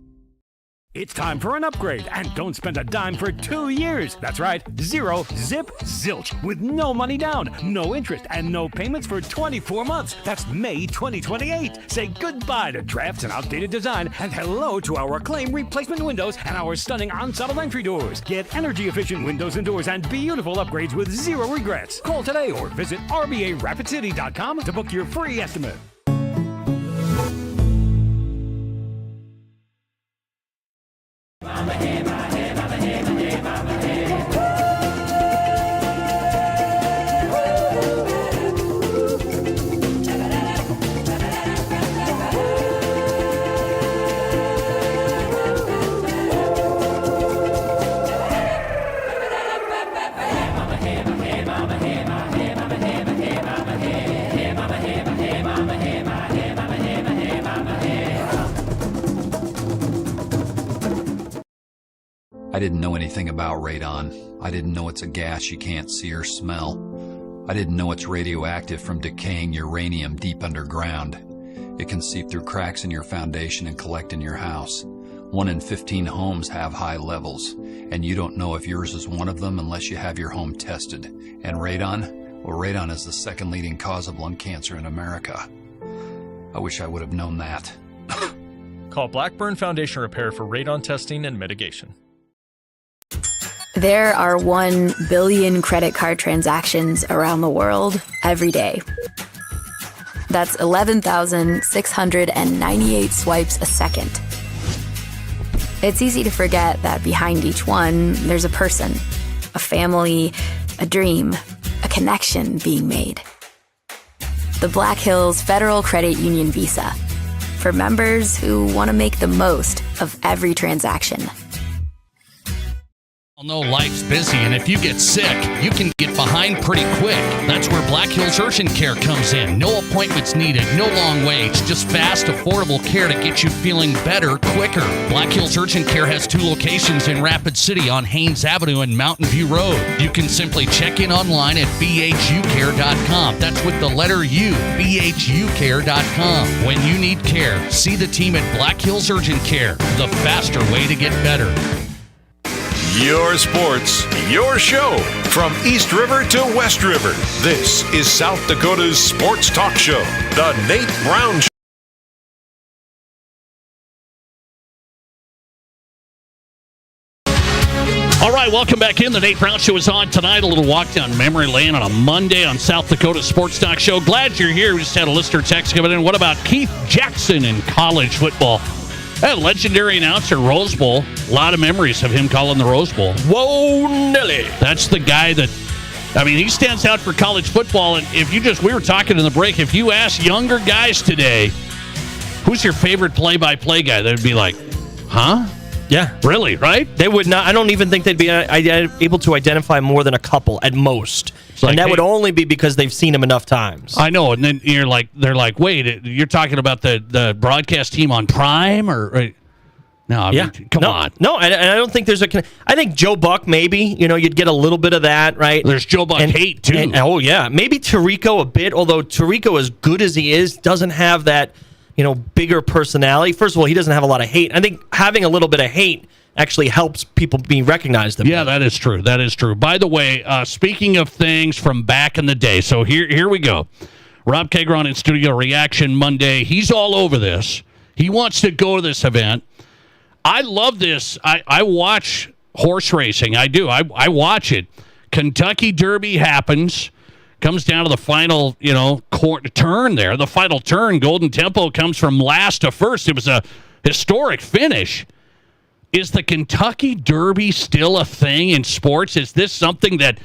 It's time for an upgrade, and don't spend a dime for 2 years. That's right, 0 zip zilch with no money down, no interest, and no payments for 24 months. That's May 2028. Say goodbye to drafts and outdated design, and hello to our acclaimed replacement windows and our stunning ensemble entry doors. Get energy-efficient windows and doors and beautiful upgrades with 0 regrets. Call today or visit RBARapidCity.com to book your free estimate. I didn't know anything about radon. I didn't know it's a gas you can't see or smell. I didn't know it's radioactive from decaying uranium deep underground. It can seep through cracks in your foundation and collect in your house. 1 in 15 homes have high levels, and you don't know if yours is one of them unless you have your home tested. And radon? Well, radon is the second leading cause of lung cancer in America. I wish I would have known that. Call Blackburn Foundation Repair for radon testing and mitigation. There are 1 billion credit card transactions around the world every day. That's 11,698 swipes a second. It's easy to forget that behind each one, there's a person, a family, a dream, a connection being made. The Black Hills Federal Credit Union Visa, for members who want to make the most of every transaction. No, life's busy, and if you get sick, you can get behind pretty quick. That's where Black Hills Urgent Care comes in. No appointments needed, no long waits, just fast, affordable care to get you feeling better quicker. Black Hills Urgent Care has 2 locations in Rapid City on Haynes Avenue and Mountain View Road. You can simply check in online at bhucare.com. That's with the letter U, bhucare.com. When you need care, see the team at Black Hills Urgent Care, the faster way to get better. Your sports, your show. From East River to West River, this is South Dakota's sports talk show, The Nate Brown Show. All right, welcome back in. The Nate Brown Show is on tonight. A little walk down memory lane on a Monday on South Dakota Sports Talk Show. Glad you're here. We just had a listener text coming in. What about Keith Jackson in college football? That legendary announcer, Rose Bowl. A lot of memories of him calling the Rose Bowl. Whoa, Nelly. That's the guy that, I mean, he stands out for college football. And if you just, we were talking in the break, if you ask younger guys today, who's your favorite play-by-play guy? They'd be like, huh? Yeah. Really, right? They would not. I don't even think they'd be able to identify more than a couple at most. Like, and that would only be because they've seen him enough times. I know, and then they're like, wait, you're talking about the broadcast team on Prime, or no? I mean, come on, no, and I don't think there's a. I think Joe Buck maybe, you'd get a little bit of that, right? There's Joe Buck hate too. Oh yeah, maybe Tirico a bit, although Tirico, as good as he is, doesn't have that bigger personality. First of all, he doesn't have a lot of hate. I think having a little bit of hate actually helps people be recognized. Yeah, that is true. That is true. By the way, speaking of things from back in the day, so here we go. Rob Kagron in studio, Reaction Monday. He's all over this. He wants to go to this event. I love this. I watch horse racing. I do. I watch it. Kentucky Derby happens. Comes down to the final, turn there. The final turn. Golden Tempo comes from last to first. It was a historic finish. Is the Kentucky Derby still a thing in sports? Is this something that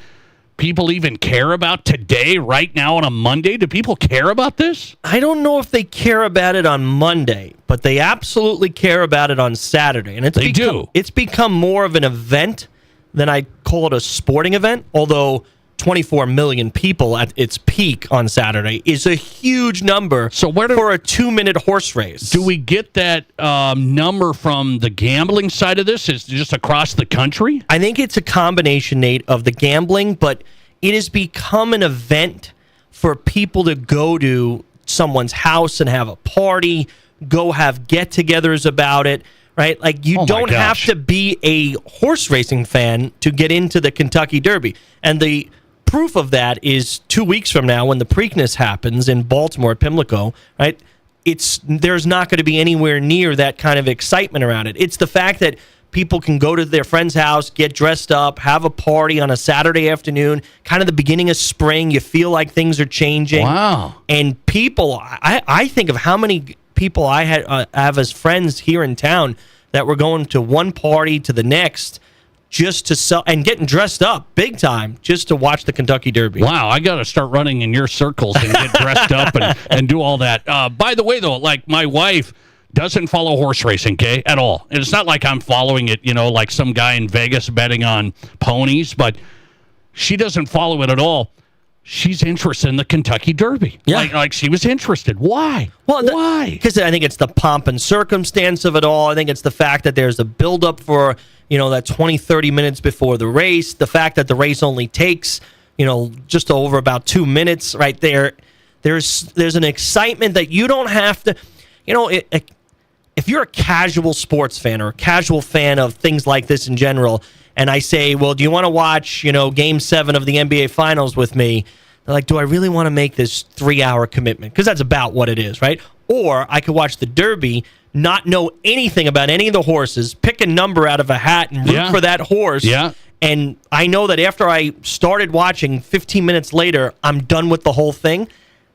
people even care about today, right now on a Monday? Do people care about this? I don't know if they care about it on Monday, but they absolutely care about it on Saturday. And it's become more of an event than I call it a sporting event, although 24 million people at its peak on Saturday is a huge number for a 2-minute horse race. Do we get that number from the gambling side of this? Is it just across the country? I think it's a combination, Nate, of the gambling, but it has become an event for people to go to someone's house and have a party, go have get-togethers about it, right? Like, you don't have to be a horse racing fan to get into the Kentucky Derby. And the proof of that is 2 weeks from now when the Preakness happens in Baltimore at Pimlico, right? There's not going to be anywhere near that kind of excitement around it. It's the fact that people can go to their friend's house, get dressed up, have a party on a Saturday afternoon, kind of the beginning of spring. You feel like things are changing. Wow. And people, I think of how many people I have as friends here in town that were going to one party to the next just to sell and getting dressed up big time just to watch the Kentucky Derby. Wow, I got to start running in your circles and get dressed up and do all that. By the way, though, like, my wife doesn't follow horse racing, okay, at all. And it's not like I'm following it, like some guy in Vegas betting on ponies, but she doesn't follow it at all. She's interested in the Kentucky Derby. Yeah. Like she was interested. Why? Well, why? Because I think it's the pomp and circumstance of it all. I think it's the fact that there's a buildup for, that 20, 30 minutes before the race. The fact that the race only takes, just over about 2 minutes right there. There's an excitement that you don't have to, if you're a casual sports fan or a casual fan of things like this in general, and I say, well, do you want to watch, Game 7 of the NBA Finals with me? They're like, do I really want to make this 3-hour commitment? Because that's about what it is, right? Or I could watch the Derby, not know anything about any of the horses, pick a number out of a hat and root for that horse. Yeah. And I know that after I started watching, 15 minutes later, I'm done with the whole thing.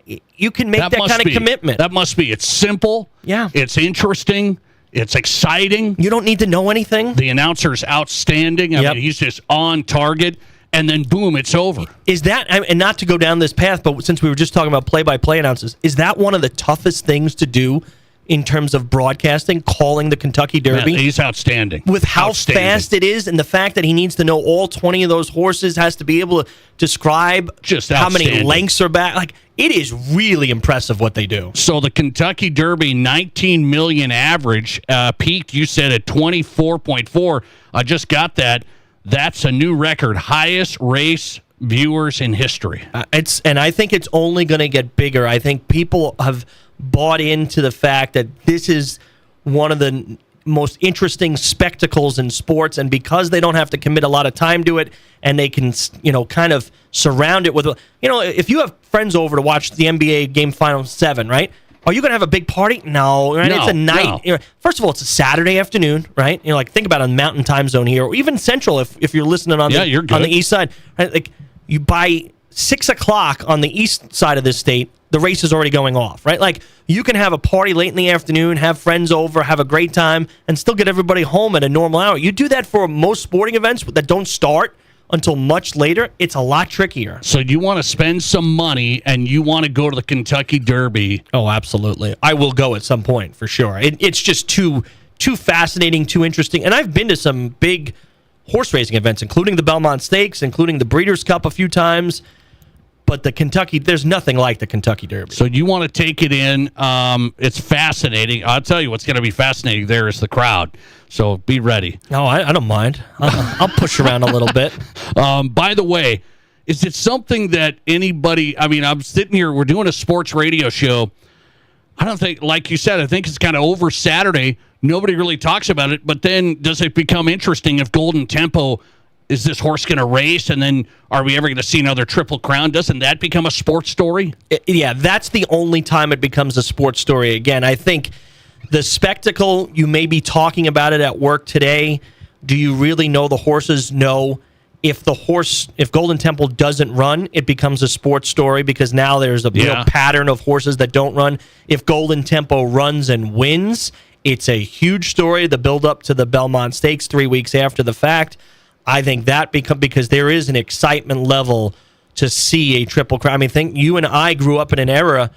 You can make that kind of commitment. That must be. It's simple. Yeah. It's interesting. It's exciting. You don't need to know anything. The announcer's outstanding. I mean, he's just on target. and then boom, it's over. Is that, and not to go down this path, but since we were just talking about play-by-play announcers, is that one of the toughest things to do in terms of broadcasting, calling the Kentucky Derby? Man, he's outstanding. With how fast it is and the fact that he needs to know all 20 of those horses, has to be able to describe just how many lengths are back. Like, it is really impressive what they do. So the Kentucky Derby, 19 million average, peaked, you said, at 24.4. I just got that. That's a new record. Highest race viewers in history. And I think it's only going to get bigger. I think people have bought into the fact that this is one of the most interesting spectacles in sports, and because they don't have to commit a lot of time to it, and they can, kind of surround it with, if you have friends over to watch the NBA Game Final 7, right? Are you going to have a big party? No, right? It's a night. No. First of all, it's a Saturday afternoon, right? Think about a mountain time zone here, or even central if you're listening on the east side. Right? Like, you by 6 o'clock on the east side of this state, the race is already going off, right? Like, you can have a party late in the afternoon, have friends over, have a great time, and still get everybody home at a normal hour. You do that for most sporting events that don't start until much later, it's a lot trickier. So you want to spend some money and you want to go to the Kentucky Derby? Oh, absolutely. I will go at some point for sure. It's just too fascinating, too interesting. And I've been to some big horse racing events, including the Belmont Stakes, including the Breeders' Cup a few times. But there's nothing like the Kentucky Derby. So you want to take it in. It's fascinating. I'll tell you what's going to be fascinating there is the crowd. So be ready. No, I don't mind. I'll push around a little bit. By the way, is it something that anybody, I'm sitting here, we're doing a sports radio show. I don't think, like you said, I think it's kind of over Saturday. Nobody really talks about it. But then does it become interesting if Golden Tempo, is this horse going to race, and then are we ever going to see another Triple Crown? Doesn't that become a sports story? Yeah, that's the only time it becomes a sports story. Again, I think the spectacle, you may be talking about it at work today. Do you really know the horses? No. If Golden Temple doesn't run, it becomes a sports story because now there's a real pattern of horses that don't run. If Golden Tempo runs and wins, it's a huge story. The build-up to the Belmont Stakes 3 weeks after the fact. I think that because there is an excitement level to see a Triple Crown. Think you and I grew up in an era,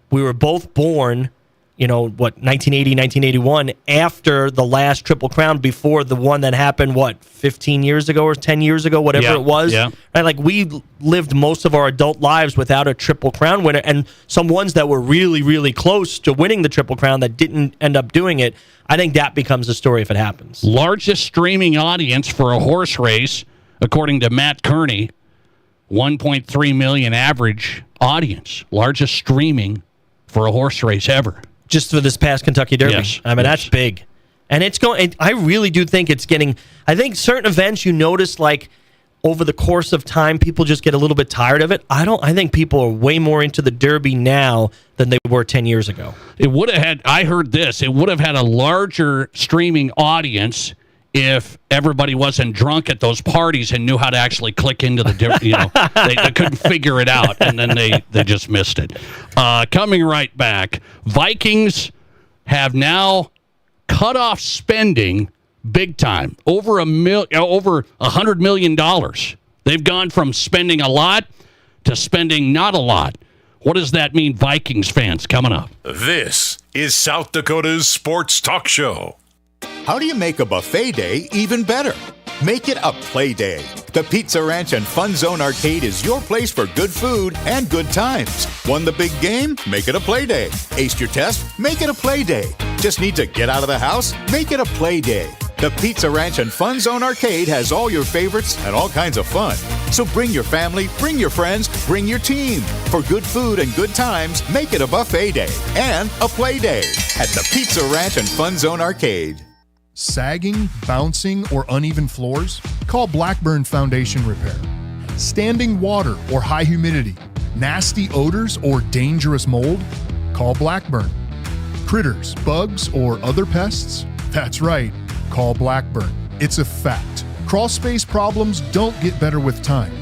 we were both born, 1980, 1981, after the last Triple Crown, before the one that happened, 15 years ago or 10 years ago, whatever it was. Yeah. Right? Like, we lived most of our adult lives without a Triple Crown winner, and some ones that were really, really close to winning the Triple Crown that didn't end up doing it. I think that becomes a story if it happens. Largest streaming audience for a horse race, according to Matt Kearney, 1.3 million average audience. Largest streaming for a horse race ever. Just for this past Kentucky Derby. Yes. That's big. And it's going. I really do think it's getting. I think certain events you notice, like over the course of time, people just get a little bit tired of it. I think people are way more into the Derby now than they were 10 years ago. It would have had. I heard this. It would have had a larger streaming audience if everybody wasn't drunk at those parties and knew how to actually click into the. They couldn't figure it out, and then they just missed it. Coming right back, Vikings have now cut off spending big time, over $100 million. They've gone from spending a lot to spending not a lot. What does that mean, Vikings fans? Coming up. This is South Dakota's Sports Talk Show. How do you make a buffet day even better? Make it a play day. The Pizza Ranch and Fun Zone Arcade is your place for good food and good times. Won the big game? Make it a play day. Aced your test? Make it a play day. Just need to get out of the house? Make it a play day. The Pizza Ranch and Fun Zone Arcade has all your favorites and all kinds of fun. So bring your family, bring your friends, bring your team. For good food and good times, make it a buffet day and a play day at the Pizza Ranch and Fun Zone Arcade. Sagging, bouncing, or uneven floors? Call Blackburn Foundation Repair. Standing water or high humidity? Nasty odors or dangerous mold? Call Blackburn. Critters, bugs, or other pests? That's right, call Blackburn. It's a fact. Crawl space problems don't get better with time,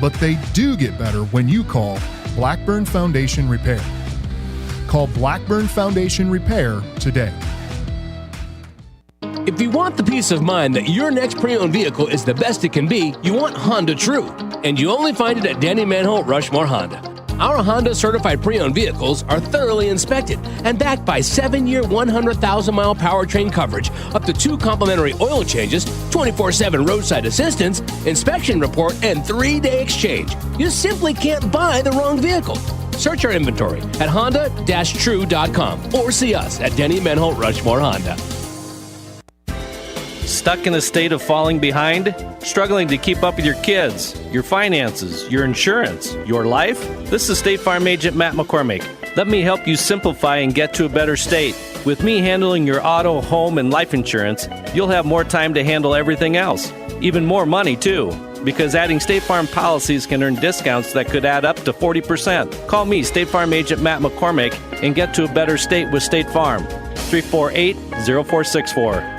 but they do get better when you call Blackburn Foundation Repair. Call Blackburn Foundation Repair today. If you want the peace of mind that your next pre-owned vehicle is the best it can be, you want Honda True. And you only find it at Danny Manholt Rushmore Honda. Our Honda certified pre-owned vehicles are thoroughly inspected and backed by 7-year, 100,000-mile powertrain coverage, up to 2 complimentary oil changes, 24/7 roadside assistance, inspection report, and 3-day exchange. You simply can't buy the wrong vehicle. Search our inventory at honda-true.com or see us at Denny Manholt Rushmore Honda. Stuck in a state of falling behind? Struggling to keep up with your kids, your finances, your insurance, your life? This is State Farm Agent Matt McCormick. Let me help you simplify and get to a better state. With me handling your auto, home, and life insurance, you'll have more time to handle everything else. Even more money, too. Because adding State Farm policies can earn discounts that could add up to 40%. Call me, State Farm Agent Matt McCormick, and get to a better state with State Farm. 348-0464.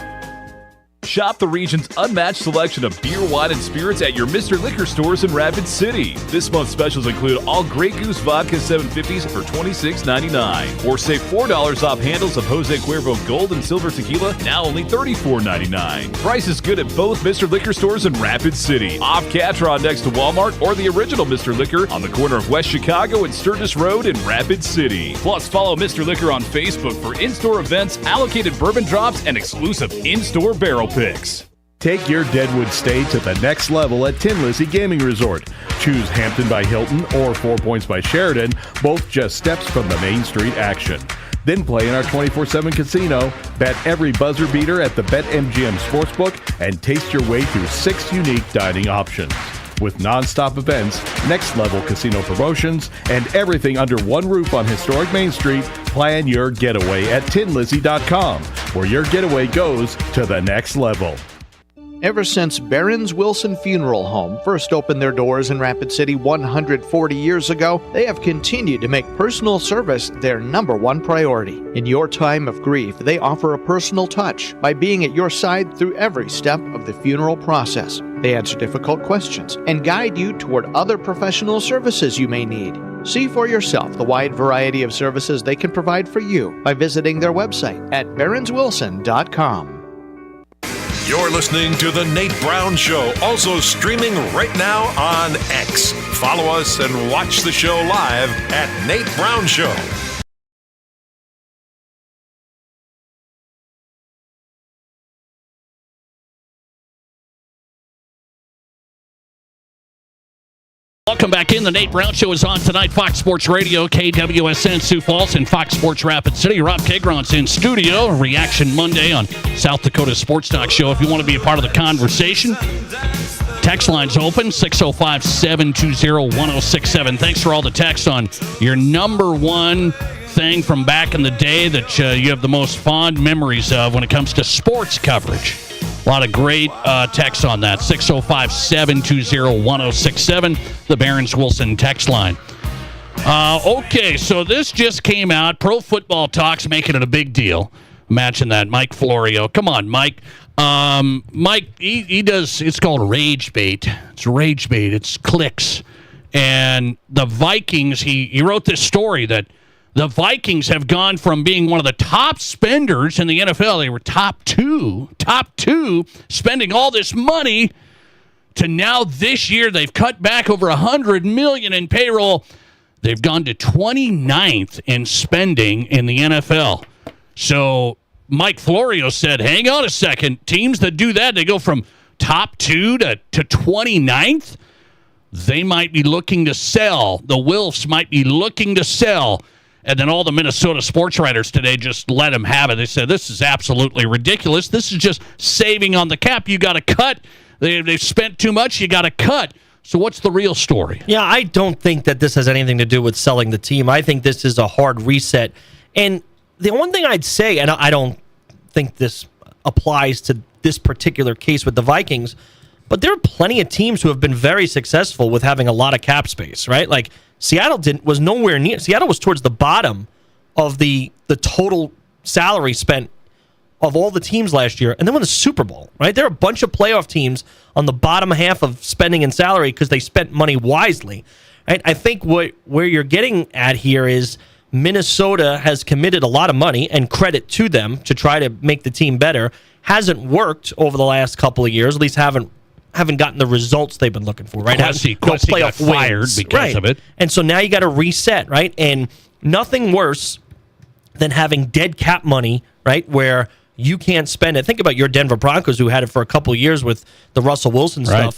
Shop the region's unmatched selection of beer, wine, and spirits at your Mr. Liquor stores in Rapid City. This month's specials include all Grey Goose Vodka 750s for $26.99. Or save $4 off handles of Jose Cuervo Gold and Silver Tequila, now only $34.99. Price is good at both Mr. Liquor stores in Rapid City. Off Catron next to Walmart, or the original Mr. Liquor on the corner of West Chicago and Sturgis Road in Rapid City. Plus, follow Mr. Liquor on Facebook for in-store events, allocated bourbon drops, and exclusive in-store barrel picks. Take your Deadwood stay to the next level at Tin Lizzie Gaming Resort. Choose Hampton by Hilton or 4 Points by Sheridan, both just steps from the Main Street action. Then play in our 24/7 casino, bet every buzzer beater at the BetMGM Sportsbook, and taste your way through 6 unique dining options. With non-stop events, next-level casino promotions, and everything under one roof on historic Main Street, plan your getaway at tinlizzie.com, where your getaway goes to the next level. Ever since Barron's Wilson Funeral Home first opened their doors in Rapid City 140 years ago, they have continued to make personal service their #1 priority. In your time of grief, they offer a personal touch by being at your side through every step of the funeral process. They answer difficult questions and guide you toward other professional services you may need. See for yourself the wide variety of services they can provide for you by visiting their website at barronswilson.com. You're listening to The Nate Brown Show, also streaming right now on X. Follow us and watch the show live at Nate Brown Show. Welcome back in. The Nate Brown Show is on tonight. Fox Sports Radio, KWSN Sioux Falls, and Fox Sports Rapid City. Rob Kegron's in studio. Reaction Monday on South Dakota Sports Talk Show. If you want to be a part of the conversation, text line's open, 605-720-1067. Thanks for all the texts on your #1 thing from back in the day that you have the most fond memories of when it comes to sports coverage. A lot of great texts on that. 605-720-1067, the Barron's Wilson text line. Okay, so this just came out. Pro Football Talk's making it a big deal. Imagine that. Mike Florio. Come on, Mike. Mike, he does, it's called Rage Bait. It's Rage Bait. It's clicks. And the Vikings, he wrote this story that the Vikings have gone from being one of the top spenders in the NFL. They were top two, spending all this money, to now this year they've cut back over $100 million in payroll. They've gone to 29th in spending in the NFL. So Mike Florio said, hang on a second. Teams that do that, they go from top 2 to 29th. They might be looking to sell. The Wilfs might be looking to sell. And then all the Minnesota sports writers today just let them have it. They said, this is absolutely ridiculous. This is just saving on the cap. You got to cut. They've spent too much. You got to cut. So what's the real story? Yeah, I don't think that this has anything to do with selling the team. I think this is a hard reset. And the one thing I'd say, and I don't think this applies to this particular case with the Vikings, but there are plenty of teams who have been very successful with having a lot of cap space, right? Like Seattle was nowhere near. Seattle was towards the bottom of the total salary spent of all the teams last year, and then won the Super Bowl, right? There are a bunch of playoff teams on the bottom half of spending and salary because they spent money wisely, right? I think where you're getting at here is Minnesota has committed a lot of money, and credit to them, to try to make the team better. hasn't worked over the last couple of years. At least haven't gotten the results they've been looking for. Right, Quessy got fired because of it, and so now you got to reset. Right, and nothing worse than having dead cap money. Right, where you can't spend it. Think about your Denver Broncos, who had it for a couple of years with the Russell Wilson stuff.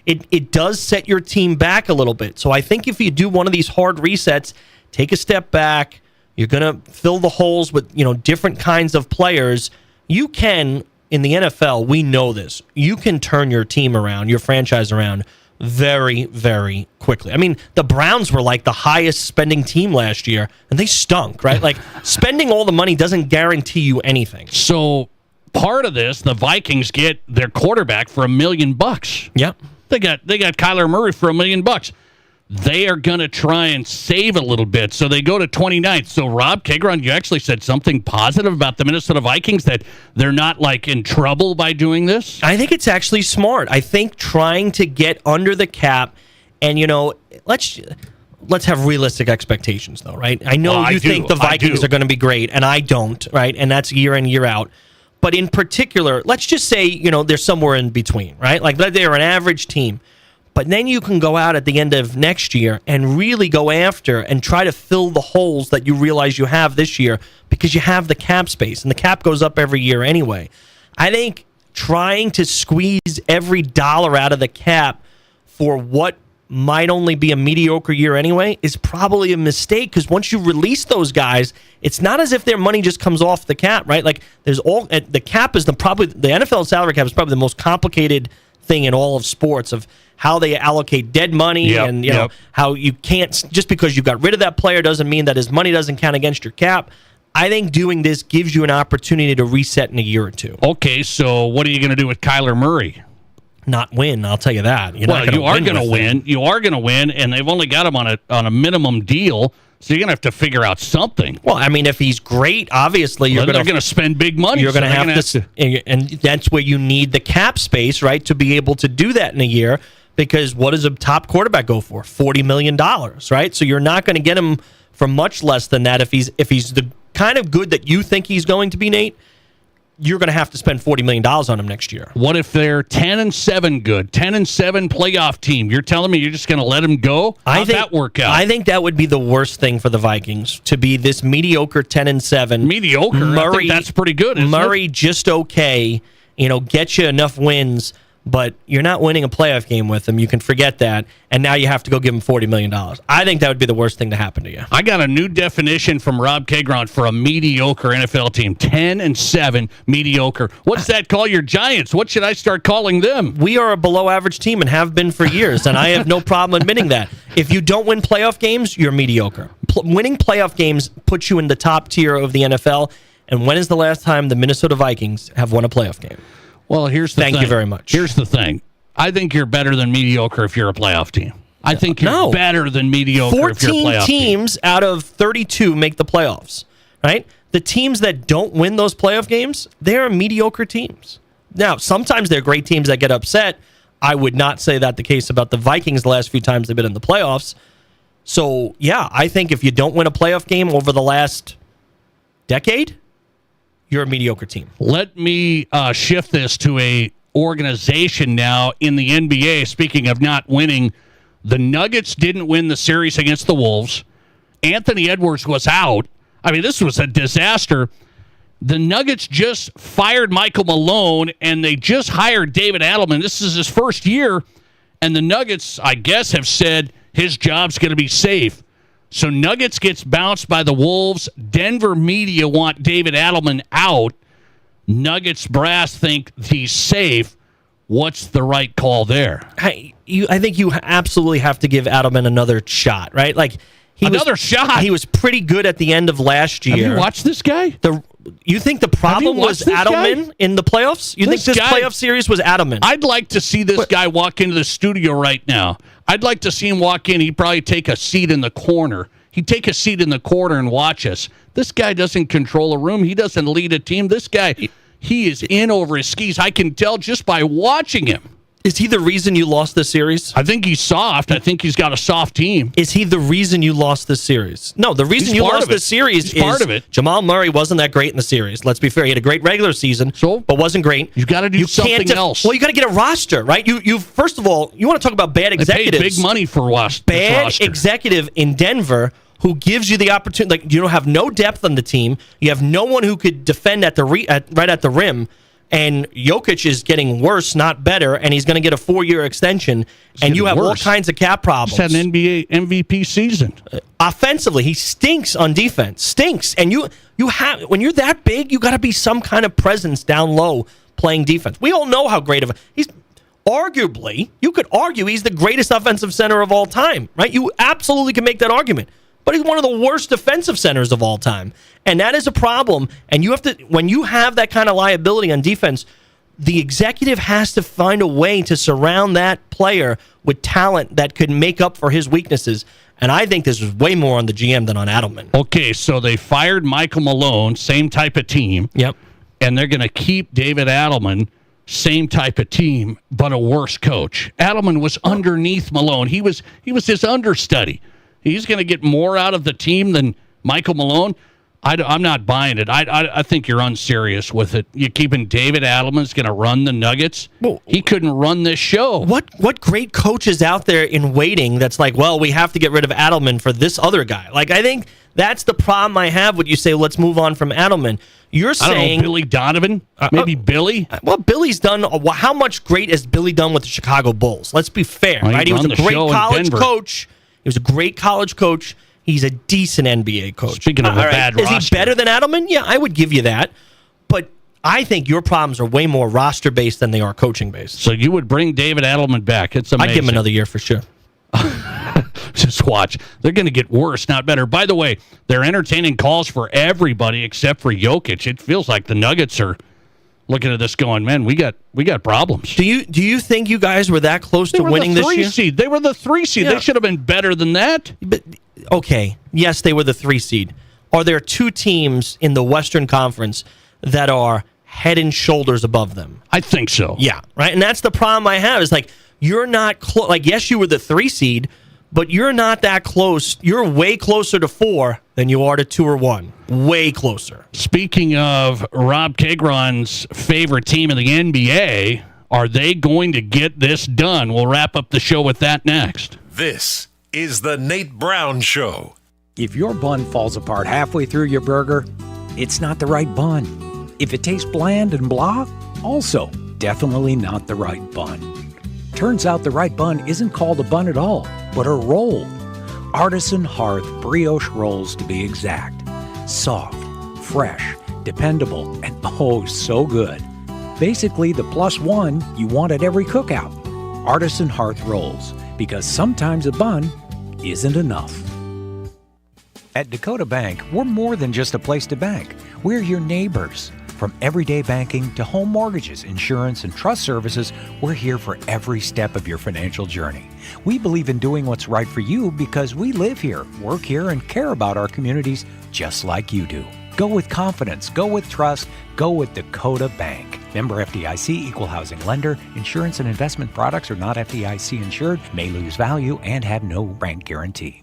It does set your team back a little bit. So I think if you do one of these hard resets, take a step back. You're going to fill the holes with different kinds of players. You can, in the NFL, we know this. You can turn your team around, your franchise around very, very quickly. I mean, the Browns were like the highest spending team last year, and they stunk, right? Like, spending all the money doesn't guarantee you anything. So part of this, the Vikings get their quarterback for $1 million. Yep. They got Kyler Murray for $1 million. They are going to try and save a little bit, so they go to 29th. So, Rob Kagron, you actually said something positive about the Minnesota Vikings, that they're not, like, in trouble by doing this? I think it's actually smart. I think trying to get under the cap, and, let's have realistic expectations, though, right? I know you think the Vikings are going to be great, and I don't, right? And that's year in, year out. But in particular, let's just say, they're somewhere in between, right? Like, they're an average team. But then you can go out at the end of next year and really go after and try to fill the holes that you realize you have this year, because you have the cap space, and the cap goes up every year anyway. I think trying to squeeze every dollar out of the cap for what might only be a mediocre year anyway is probably a mistake, because once you release those guys, it's not as if their money just comes off the cap, right? Like, the cap is the NFL salary cap is probably the most complicated thing in all of sports, of how they allocate dead money, and how you can't, just because you got rid of that player doesn't mean that his money doesn't count against your cap. I think doing this gives you an opportunity to reset in a year or two. Okay, so what are you going to do with Kyler Murray? Not win, I'll tell you that. You are going to win. You are going to win, and they've only got him on a minimum deal. So you're going to have to figure out something. Well, I mean, if he's great, obviously they're going to spend big money. You're going to have to, and that's where you need the cap space, right, to be able to do that in a year. Because what does a top quarterback go for? $40 million, right? So you're not going to get him for much less than that. If he's the kind of good that you think he's going to be, Nate, you're going to have to spend $40 million on him next year. What if they're 10-7 good, 10-7 playoff team? You're telling me you're just going to let him go? How'd that work out? I think that would be the worst thing for the Vikings, to be this mediocre 10-7. Mediocre? I think that's pretty good, isn't Murray, just okay. Get you enough wins, but you're not winning a playoff game with him. You can forget that. And now you have to go give him $40 million. I think that would be the worst thing to happen to you. I got a new definition from Rob Kagron for a mediocre NFL team. 10-7, mediocre. What's that call your Giants? What should I start calling them? We are a below-average team and have been for years, and I have no problem admitting that. If you don't win playoff games, you're mediocre. Winning playoff games puts you in the top tier of the NFL. And when is the last time the Minnesota Vikings have won a playoff game? Well, here's the thing. Thank you very much. Here's the thing. I think you're better than mediocre if you're a playoff team. I think you're better than mediocre if you're a playoff 14 teams out of 32 make the playoffs, right? The teams that don't win those playoff games, they're mediocre teams. Now, sometimes they're great teams that get upset. I would not say that the case about the Vikings the last few times they've been in the playoffs. So, yeah, I think if you don't win a playoff game over the last decade, you're a mediocre team. Let me shift this to a organization now in the NBA. Speaking of not winning, the Nuggets didn't win the series against the Wolves. Anthony Edwards was out. I mean, this was a disaster. The Nuggets just fired Michael Malone, and they just hired David Adelman. This is his first year, and the Nuggets, I guess, have said his job's going to be safe. So Nuggets gets bounced by the Wolves. Denver media want David Adelman out. Nuggets brass think he's safe. What's the right call there? I think you absolutely have to give Adelman another shot, right? Like another shot? He was pretty good at the end of last year. Have you watched this guy? You think the problem was Adelman in the playoffs? You think this playoff series was Adelman? I'd like to see this guy walk into the studio right now. I'd like to see him walk in. He'd probably take a seat in the corner. He'd take a seat in the corner and watch us. This guy doesn't control a room. He doesn't lead a team. This guy, he is in over his skis. I can tell just by watching him. Is he the reason you lost the series? I think he's soft. I think he's got a soft team. Is he the reason you lost the series? No, the reason you lost the series is part of it. Jamal Murray wasn't that great in the series. Let's be fair. He had a great regular season, but wasn't great. You got to do something else. Well, you got to get a roster, right? You first of all, you want to talk about bad executives. They paid big money for roster. Bad executive in Denver who gives you the opportunity. Like, you don't have no depth on the team. You have no one who could defend right at the rim. And Jokic is getting worse, not better, and he's going to get a 4-year extension. And you have all kinds of cap problems. He's had an NBA MVP season. Offensively, he stinks on defense. Stinks. And you have, when you're that big, you got to be some kind of presence down low playing defense. We all know how great of he's. Arguably, you could argue he's the greatest offensive center of all time, right? You absolutely can make that argument. But he's one of the worst defensive centers of all time. And that is a problem. And you have to, when you have that kind of liability on defense, the executive has to find a way to surround that player with talent that could make up for his weaknesses. And I think this was way more on the GM than on Adelman. Okay, so they fired Michael Malone, same type of team. Yep. And they're going to keep David Adelman, same type of team, but a worse coach. Adelman was underneath Malone. He was his understudy. He's going to get more out of the team than Michael Malone. I'm not buying it. I think you're unserious with it. You're keeping David Adelman's going to run the Nuggets. He couldn't run this show. What great coach is out there in waiting that's like, well, we have to get rid of Adelman for this other guy? Like, I think that's the problem I have when you say, let's move on from Adelman. You're saying... I don't know, Billy Donovan? Maybe Billy? Well, Billy's done... How much great has Billy done with the Chicago Bulls? Let's be fair, right? He was a great college coach. He was a great college coach. He's a decent NBA coach. Speaking of a bad roster. Is he better than Adelman? Yeah, I would give you that. But I think your problems are way more roster-based than they are coaching-based. So you would bring David Adelman back. It's amazing. I'd give him another year for sure. Just watch. They're going to get worse, not better. By the way, they're entertaining calls for everybody except for Jokic. It feels like the Nuggets are looking at this going, man, we got problems. Do you think you guys were that close to winning this year? Seed. They were the 3 seed. Yeah. They should have been better than that. But okay, yes, they were the 3 seed. Are there 2 teams in the Western Conference that are head and shoulders above them? I think so. Yeah, right? And that's the problem I have is like, you're not close. Like, yes, you were the 3 seed, but you're not that close. You're way closer to 4 than you are to 2 or 1. Way closer. Speaking of Rob Kagron's favorite team in the NBA, are they going to get this done? We'll wrap up the show with that next. This is the Nate Brown Show. If your bun falls apart halfway through your burger, it's not the right bun. If it tastes bland and blah, also definitely not the right bun. Turns out the right bun isn't called a bun at all, but a roll. Artisan Hearth brioche rolls to be exact. Soft, fresh, dependable, and oh so good. Basically the +1 you want at every cookout. Artisan Hearth rolls, because sometimes a bun isn't enough. At Dakota Bank, we're more than just a place to bank. We're your neighbors. From everyday banking to home mortgages, insurance, and trust services, we're here for every step of your financial journey. We believe in doing what's right for you because we live here, work here, and care about our communities just like you do. Go with confidence, go with trust, go with Dakota Bank. Member FDIC, equal housing lender. Insurance and investment products are not FDIC insured, may lose value, and have no bank guarantee.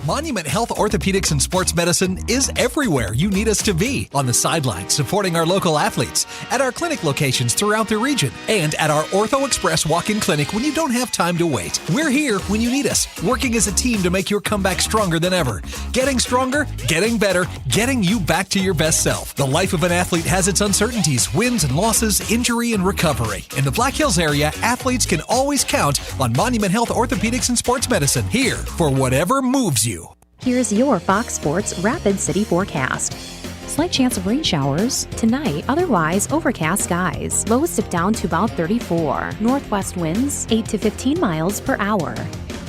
Monument Health Orthopedics and Sports Medicine is everywhere you need us to be. On the sidelines, supporting our local athletes, at our clinic locations throughout the region, and at our Ortho Express walk-in clinic when you don't have time to wait. We're here when you need us, working as a team to make your comeback stronger than ever. Getting stronger, getting better, getting you back to your best self. The life of an athlete has its uncertainties, wins and losses, injury and recovery. In the Black Hills area, athletes can always count on Monument Health Orthopedics and Sports Medicine, here for whatever moves you. Here's your Fox Sports Rapid City forecast. Slight chance of rain showers tonight, otherwise overcast skies. Lows dip down to about 34. Northwest winds 8 to 15 miles per hour.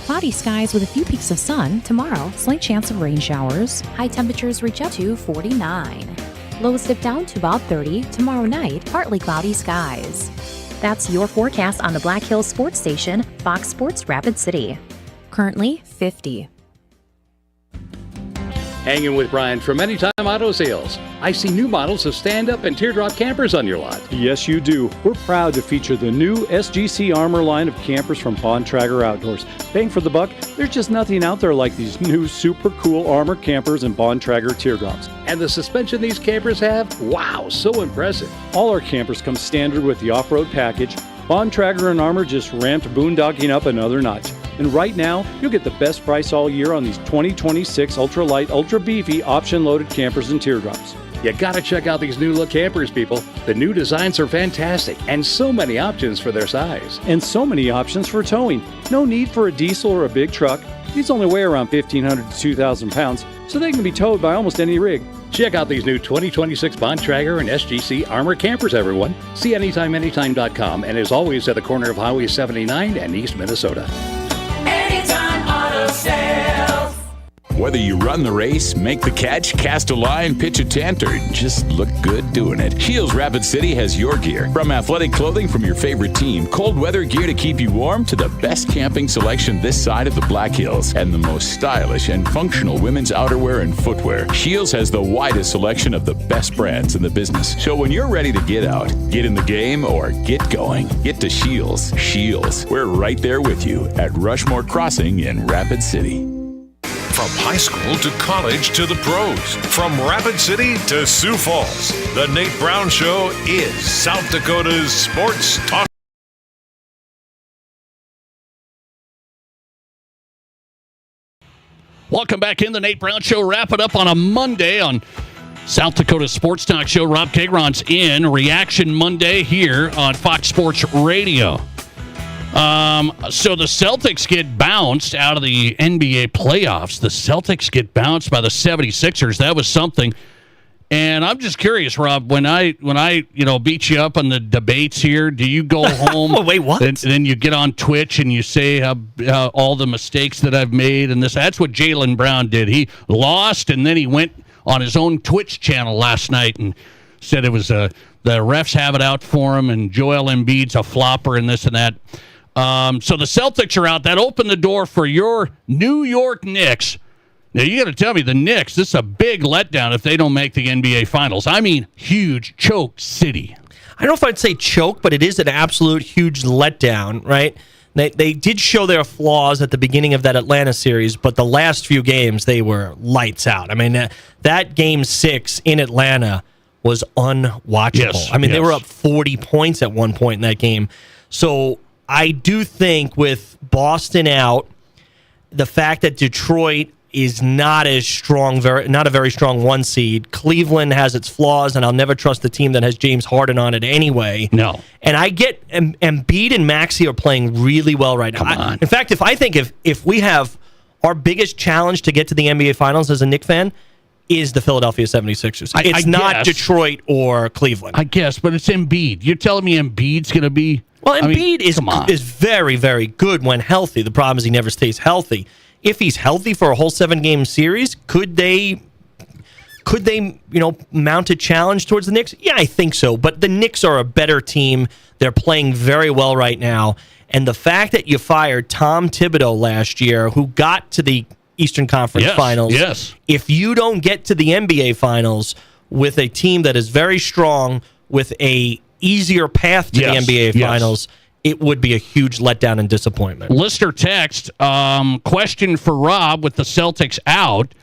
Cloudy skies with a few peaks of sun tomorrow. Slight chance of rain showers. High temperatures reach up to 49. Lows dip down to about 30. Tomorrow night, partly cloudy skies. That's your forecast on the Black Hills Sports Station, Fox Sports Rapid City. Currently 50. Hanging with Brian from Anytime Auto Sales. I see new models of stand-up and teardrop campers on your lot. Yes, you do. We're proud to feature the new SGC Armor line of campers from Bontrager Outdoors. Bang for the buck, there's just nothing out there like these new super cool Armor campers and Bontrager teardrops. And the suspension these campers have? Wow, so impressive. All our campers come standard with the off-road package. Bontrager and Armor just ramped boondocking up another notch. And right now, you'll get the best price all year on these 2026 ultra-light, ultra-beefy, option-loaded campers and teardrops. You gotta check out these new look campers, people. The new designs are fantastic, and so many options for their size. And so many options for towing. No need for a diesel or a big truck. These only weigh around 1,500 to 2,000 pounds, so they can be towed by almost any rig. Check out these new 2026 Bontrager and SGC Armor campers, everyone. See AnytimeAnytime.com, and as always, at the corner of Highway 79 and East Minnesota. Anytime Auto Sales. Whether you run the race, make the catch, cast a line, pitch a tent, or just look good doing it, Shields Rapid City has your gear. From athletic clothing from your favorite team, cold weather gear to keep you warm, to the best camping selection this side of the Black Hills, and the most stylish and functional women's outerwear and footwear, Shields has the widest selection of the best brands in the business. So when you're ready to get out, get in the game, or get going, get to Shields. Shields, we're right there with you at Rushmore Crossing in Rapid City. From high school to college to the pros, from Rapid City to Sioux Falls, the Nate Brown Show is South Dakota's sports talk. Welcome back in the Nate Brown Show. Wrap it up on a Monday on South Dakota Sports Talk Show. Rob Kagron's in. Reaction Monday here on Fox Sports Radio. So the Celtics get bounced out of the NBA playoffs. The Celtics get bounced by the 76ers. That was something. And I'm just curious, Rob, when I beat you up on the debates here, do you go home? Wait, what? And then you get on Twitch and you say all the mistakes that I've made and this. That's what Jaylen Brown did. He lost, and then he went on his own Twitch channel last night and said it was the refs have it out for him, and Joel Embiid's a flopper and this and that. So the Celtics are out. That opened the door for your New York Knicks. Now, you got to tell me, the Knicks, this is a big letdown if they don't make the NBA Finals. I mean, huge choke city. I don't know if I'd say choke, but it is an absolute huge letdown, right? They did show their flaws at the beginning of that Atlanta series, but the last few games, they were lights out. I mean, that Game 6 in Atlanta was unwatchable. Yes, I mean, yes. They were up 40 points at one point in that game. So I do think with Boston out, the fact that Detroit is not as strong, not a very strong one seed. Cleveland has its flaws, and I'll never trust a team that has James Harden on it anyway. No. And I get Embiid and Maxey are playing really well right now. Come on. In fact, if we have our biggest challenge to get to the NBA Finals as a Knicks fan is the Philadelphia 76ers. It's not Detroit or Cleveland. I guess, but it's Embiid. You're telling me Embiid's going to be... Well, Embiid is very, very good when healthy. The problem is he never stays healthy. If he's healthy for a whole 7-game series, could they mount a challenge towards the Knicks? Yeah, I think so. But the Knicks are a better team. They're playing very well right now. And the fact that you fired Tom Thibodeau last year, who got to the Eastern Conference Finals, if you don't get to the NBA Finals with a team that is very strong, with a easier path to the NBA Finals, it would be a huge letdown and disappointment. Listener text, question for Rob with the Celtics out.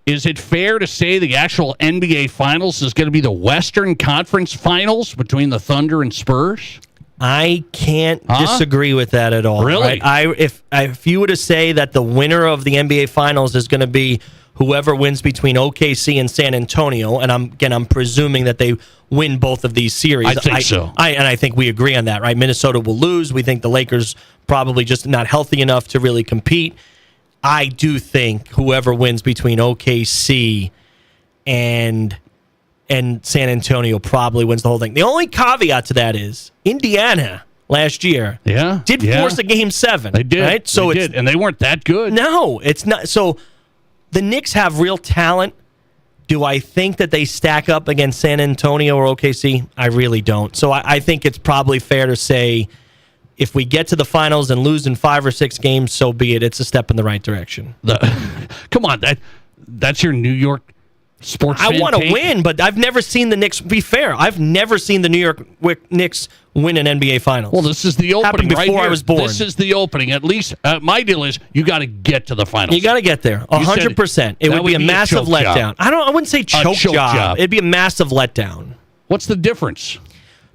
Is it fair to say the actual NBA Finals is going to be the Western Conference Finals between the Thunder and Spurs? I can't disagree with that at all. Really? Right? If you were to say that the winner of the NBA Finals is going to be whoever wins between OKC and San Antonio, and I'm presuming that they win both of these series. I think so. I think we agree on that, right? Minnesota will lose. We think the Lakers probably just not healthy enough to really compete. I do think whoever wins between OKC and San Antonio probably wins the whole thing. The only caveat to that is Indiana last year did force a Game 7. They did. Right? So they did, and they weren't that good. No, it's not. So the Knicks have real talent. Do I think that they stack up against San Antonio or OKC? I really don't. So I think it's probably fair to say if we get to the finals and lose in 5 or 6 games, so be it. It's a step in the right direction. Come on, That's your New York sports fan I want to take? win, but I've never seen the Knicks. Be fair, I've never seen the New York Knicks win an NBA Finals. Well, this is the opening. Happened before right here. I was born. This is the opening. At least my deal is you got to get to the finals. You got to get there, 100%. It would be a massive letdown. I wouldn't say choke job. It'd be a massive letdown. What's the difference?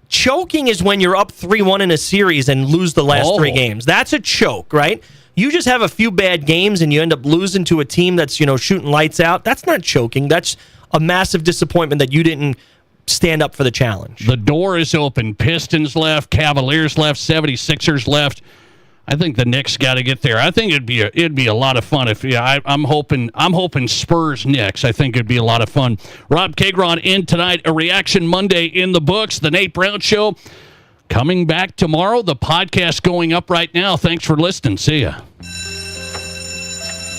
Choking is when you're up 3-1 in a series and lose the last 3 games. That's a choke, right? You just have a few bad games and you end up losing to a team that's, shooting lights out. That's not choking. That's a massive disappointment that you didn't stand up for the challenge. The door is open. Pistons left, Cavaliers left, 76ers left. I think the Knicks got to get there. I think it'd be a lot of fun if I'm hoping Spurs Knicks. I think it'd be a lot of fun. Rob Kagron in tonight. A Reaction Monday in the books. The Nate Brown Show coming back tomorrow. The podcast going up right now. Thanks for listening. See ya.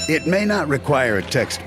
It may not require a text